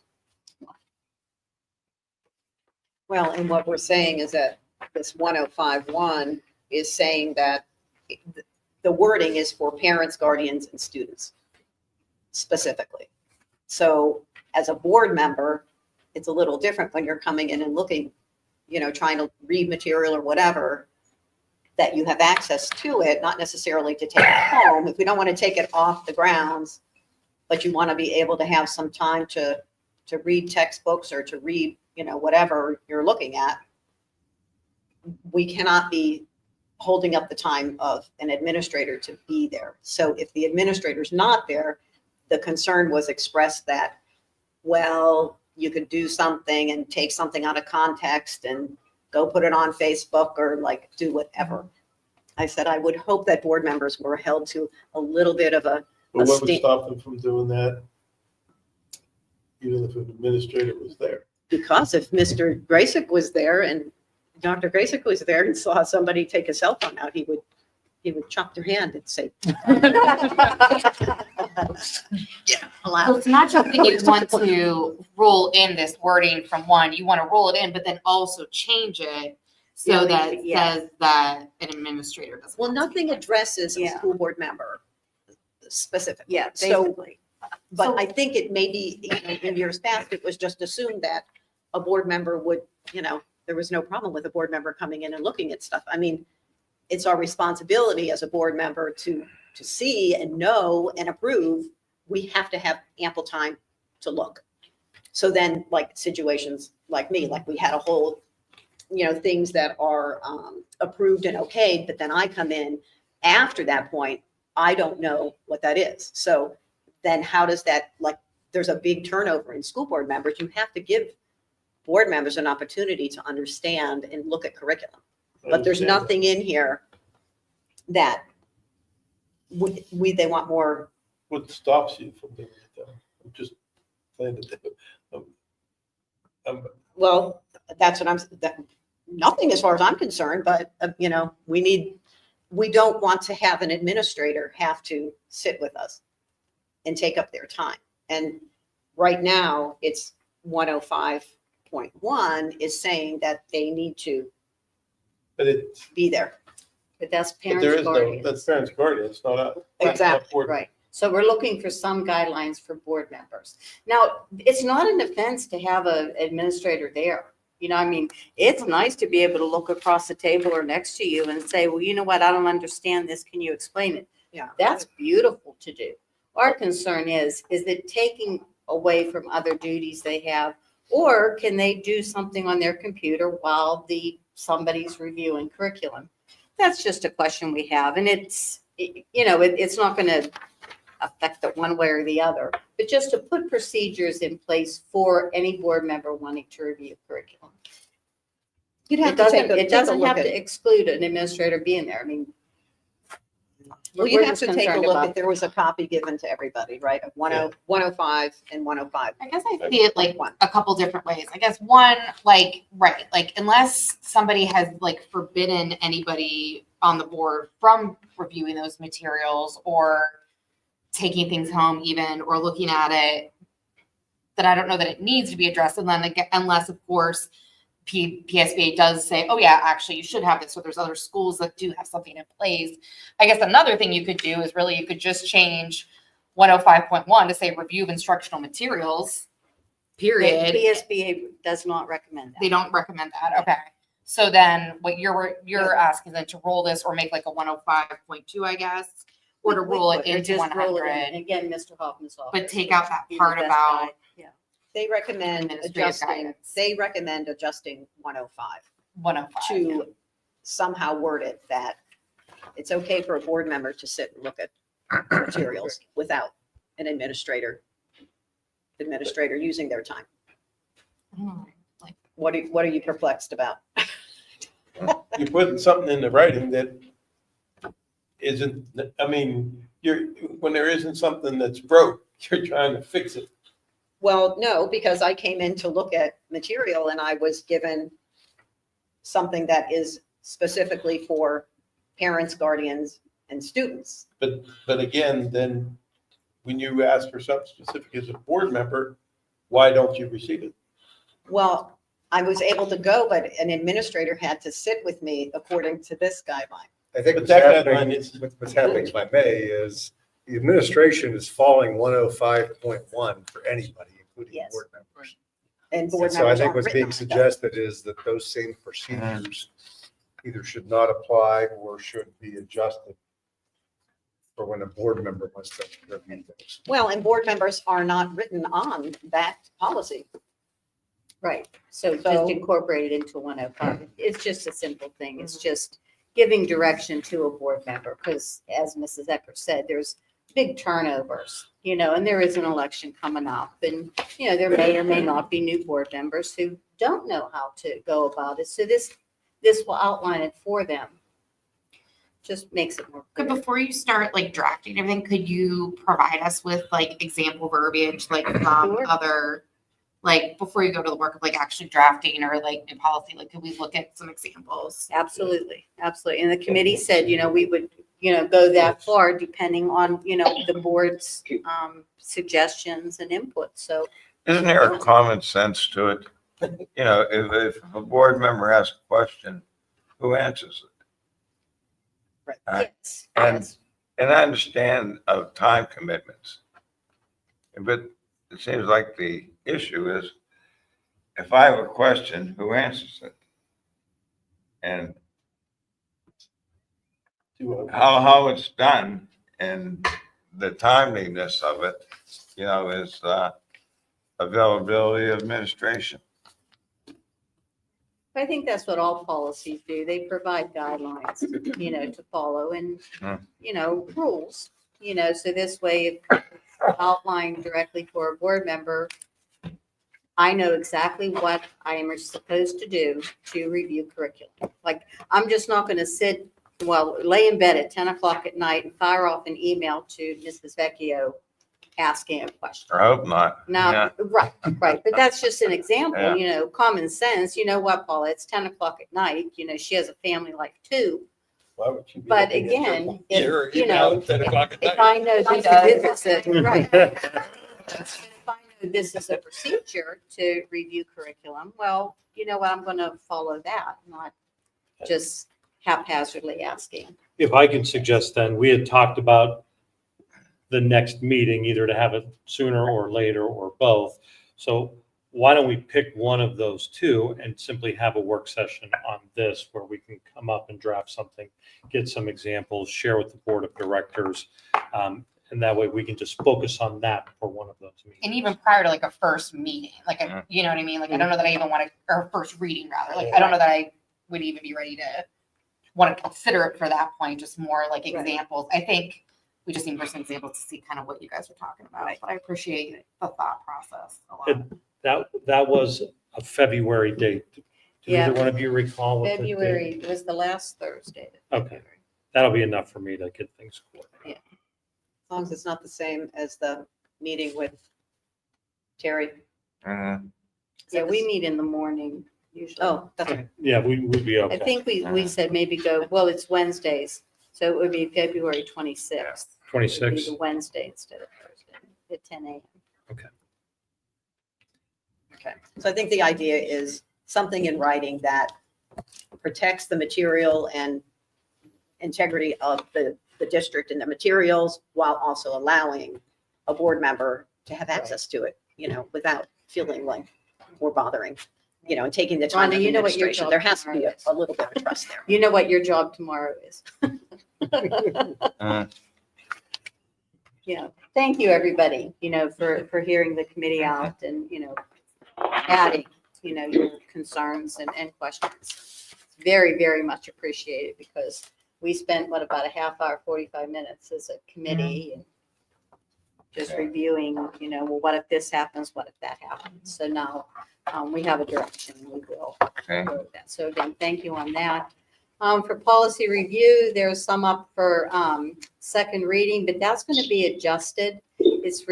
Well, and what we're saying is that this 105.1 is saying that the wording is for parents, guardians, and students specifically. So as a board member, it's a little different when you're coming in and looking, you know, trying to read material or whatever, that you have access to it, not necessarily to take it home. If we don't want to take it off the grounds, but you want to be able to have some time to read textbooks or to read, you know, whatever you're looking at, we cannot be holding up the time of an administrator to be there. So if the administrator's not there, the concern was expressed that, well, you could do something and take something out of context and go put it on Facebook or like do whatever. I said, I would hope that board members were held to a little bit of a. But what would stop them from doing that, even if an administrator was there? Because if Mr. Graysick was there and Dr. Graysick was there and saw somebody take a cell phone out, he would chop their hand and say. Yeah. So it's not just that you want to roll in this wording from one, you want to roll it in, but then also change it so that it says that an administrator doesn't. Well, nothing addresses a school board member specifically. Yeah, So, basically. but I think it may be, you know, in years past, it was just assumed that a board member would, you know, there was no problem with a board member coming in and looking at stuff. I mean, it's our responsibility as a board member to see and know and approve. We have to have ample time to look. So then like situations like me, like we had a whole, you know, things that are approved and okayed, but then I come in after that point, I don't know what that is. So then how does that, like, there's a big turnover in school board members. You have to give board members an opportunity to understand and look at curriculum. But there's nothing in here that they want more what stops you from doing it though? I'm just saying that. Well, that's what nothing as far as I'm concerned, but, we don't want to have an administrator have to sit with us and take up their time. And right now, it's 105.1 is saying that they need to But it's, be there. But that's but there parents, is no, guardians. that's parents' guardians, not a. Exactly, board. Right. So we're looking for some guidelines for board members. Now, it's not an offense to have an administrator there. I mean, it's nice to be able to look across the table or next to you and say, well, you know what, I don't understand this. Can you explain it? Yeah. That's beautiful to do. Our concern is it taking away from other duties they have? Or can they do something on their computer while somebody's reviewing curriculum? That's just a question we have. And it's not going to affect it one way or the other, but just to put procedures in place for any board member wanting to review curriculum. You'd have It to doesn't, take it doesn't have at to exclude an administrator being there. I mean. Well, we're you'd have just to take a concerned look about- if there was a copy given to everybody, right? Of 105 and 105. I guess I see it like a couple different ways. I guess one, like, right, like unless somebody has like forbidden anybody on the board from reviewing those materials or taking things home even, or looking at it, then I don't know that it needs to be addressed. And then again, unless of course PSBA does say, oh yeah, actually you should have this, or there's other schools that do have something in place. I guess another thing you could do is really, you could just change 105.1 to say review of instructional materials, period. PSBA does not recommend that. They don't recommend that, okay. So then what you're asking then to roll this or make like a 105.2, I guess, or to roll it Or into just roll it in. 100, Again, Mr. Hoffman's office. but take out that Be the part best about guide. Yeah. They recommend Administrative guidance. they recommend adjusting 105 105. to somehow word it that it's okay for a board member to sit and look at materials without an administrator using their time. What are you perplexed about? You're putting something into writing that isn't, I mean, when there isn't something that's broke, you're trying to fix it. Well, no, because I came in to look at material and I was given something that is specifically for parents, guardians, and students. But again, then when you ask for something specific as a board member, why don't you receive it? Well, I was able to go, but an administrator had to sit with me according to this guideline. I think But what's that happening, guideline is- what's happening, if I may, is the administration is following 105.1 for anybody, including Yes. board members. And board And so I members think aren't what's written being on it, though. suggested is that those same procedures either should not apply or should be adjusted for when a board member wants to review things. Well, and board members are not written on that policy. Right. So So- just incorporate it into 105. It's just a simple thing. It's just giving direction to a board member because as Mrs. Eckert said, there's big turnovers, and there is an election coming up and, there may or may not be new board members who don't know how to go about it. So this will outline it for them. Just makes it more But clear. before you start like drafting everything, could you provide us with like example verbiage, like from Sure. other, like before you go to the work of like actually drafting or like new policy, like could we look at some examples? Absolutely, absolutely. And the committee said, we would, go that far depending on, the board's suggestions and input. So Isn't there a common sense to it? If a board member asks a question, who answers it? yes, And, yes. and I understand of time commitments. But it seems like the issue is, if I have a question, who answers it? And how it's done and the timeliness of it, is availability of administration. I think that's what all policies do. They provide guidelines, to follow and, rules, so this way if it's outlined directly for a board member, I know exactly what I am supposed to do to review curriculum. Like, I'm just not going to sit well, lay in bed at 10 o'clock at night and fire off an email to Mrs. Vecchio asking a question. I hope not. Now, Yeah. right, but that's just an example, Yeah. you know, common sense. You know what, Paula, it's 10 o'clock at night, you know, she has a family like two. Why would you be But looking at your- again, your if, you email know, at 10 o'clock at if night? I know this is a, right. If I know this is a procedure to review curriculum, well, you know what, I'm going to follow that, not just haphazardly asking. If I can suggest then, we had talked about the next meeting, either to have it sooner or later or both. So why don't we pick one of those two and simply have a work session on this where we can come up and draft something, get some examples, share with the board of directors. And that way we can just focus on that for one of those meetings. And even prior to like a first meeting, like, a, you know what I mean? Like, I don't know that I even want to, or first reading rather, like, I don't know that I would even be ready to want to consider it for that point, just more like examples. I think we just need some examples to see kind of what you guys are talking about, but I appreciate the thought process a lot. That was a February date. Did Yeah. either one of you recall what the date? February was the last Thursday. Okay, that'll be enough for me to get things coordinated. As long as it's not the same as the meeting with Terry. Yeah, we meet in the morning usually. Oh, that's right. Yeah, we'd be I okay. think we said maybe go, well, it's Wednesdays, so it would be February 26th. It'd be 26. the Wednesday instead of Thursday at 10 a.m. Okay, so I think the idea is something in writing that protects the material and integrity of the district and the materials while also allowing a board member to have access to it, you know, without feeling like we're bothering, you know, and taking the time Rhonda, of you know what your administration. job There has to be tomorrow a little bit of trust there. You know what your job tomorrow is. Yeah, thank you, everybody, you know, for hearing the committee out and, you know, adding, you know, your concerns and questions. Very, very much appreciated because we spent, what, about a half hour, 45 minutes as a committee and just reviewing, you know, well, what if this happens? What if that happens? So now we have a direction and we will go with that. So again, thank you on that. For policy review, there's some up for second reading, but that's going to be adjusted. It's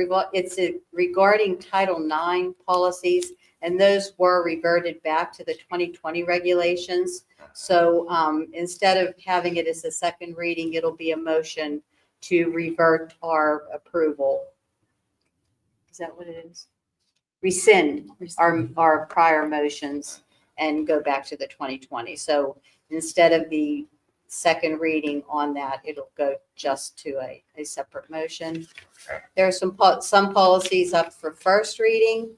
regarding Title IX policies, and those were reverted back to the 2020 regulations. So instead of having it as a second reading, it'll be a motion to revert our approval. Is that what it is? Rescind our prior motions and go back to the 2020. So instead of the second reading on that, it'll go just to a separate motion. There are some policies up for first reading.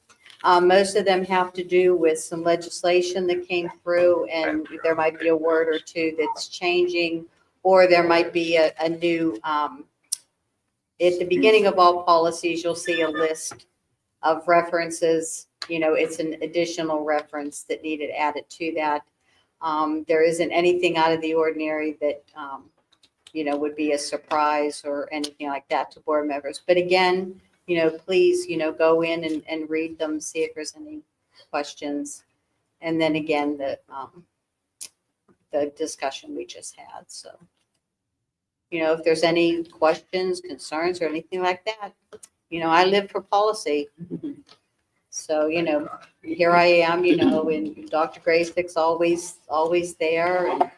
Most of them have to do with some legislation that came through, and there might be a word or two that's changing, or there might be a new, at the beginning of all policies, you'll see a list of references. You know, it's an additional reference that needed added to that. There isn't anything out of the ordinary that, you know, would be a surprise or anything like that to board members. But again, you know, please, you know, go in and read them, see if there's any questions. And then again, the discussion we just had. So, you know, if there's any questions, concerns, or anything like that, you know, I live for policy. So, you know, here I am, you know, and Dr. Graystick's always there. And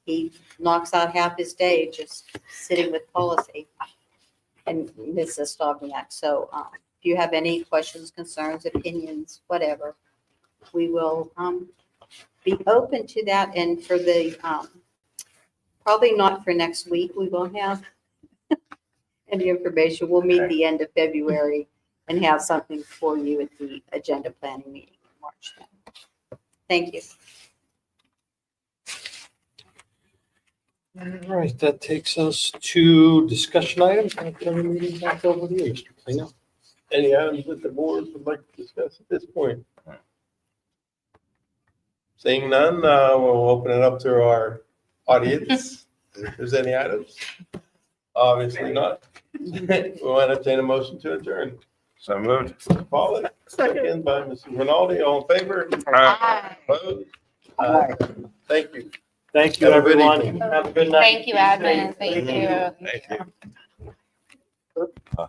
he knocks out half his day just sitting with policy. And Mrs. Stogniak. So if you have any questions, concerns, opinions, whatever, we will be open to that. And for the, probably not for next week, we won't have any information. We'll meet the end of February and have something for you at the agenda planning meeting in March. Thank you. All right, that takes us to discussion items. I'll turn the meeting back over to you, Mr. Plano. Any items that the board would like to discuss at this point? Seeing none, we'll open it up to our audience. If there's any items, obviously not. We'll entertain a motion to adjourn. So moved. Paula, second by Mrs. Rinaldi, all in favor? Aye. Opposed? Thank you. Thank you, Have a good everyone. evening. Have a good night. Thank you, admin. Thank you. Thank you.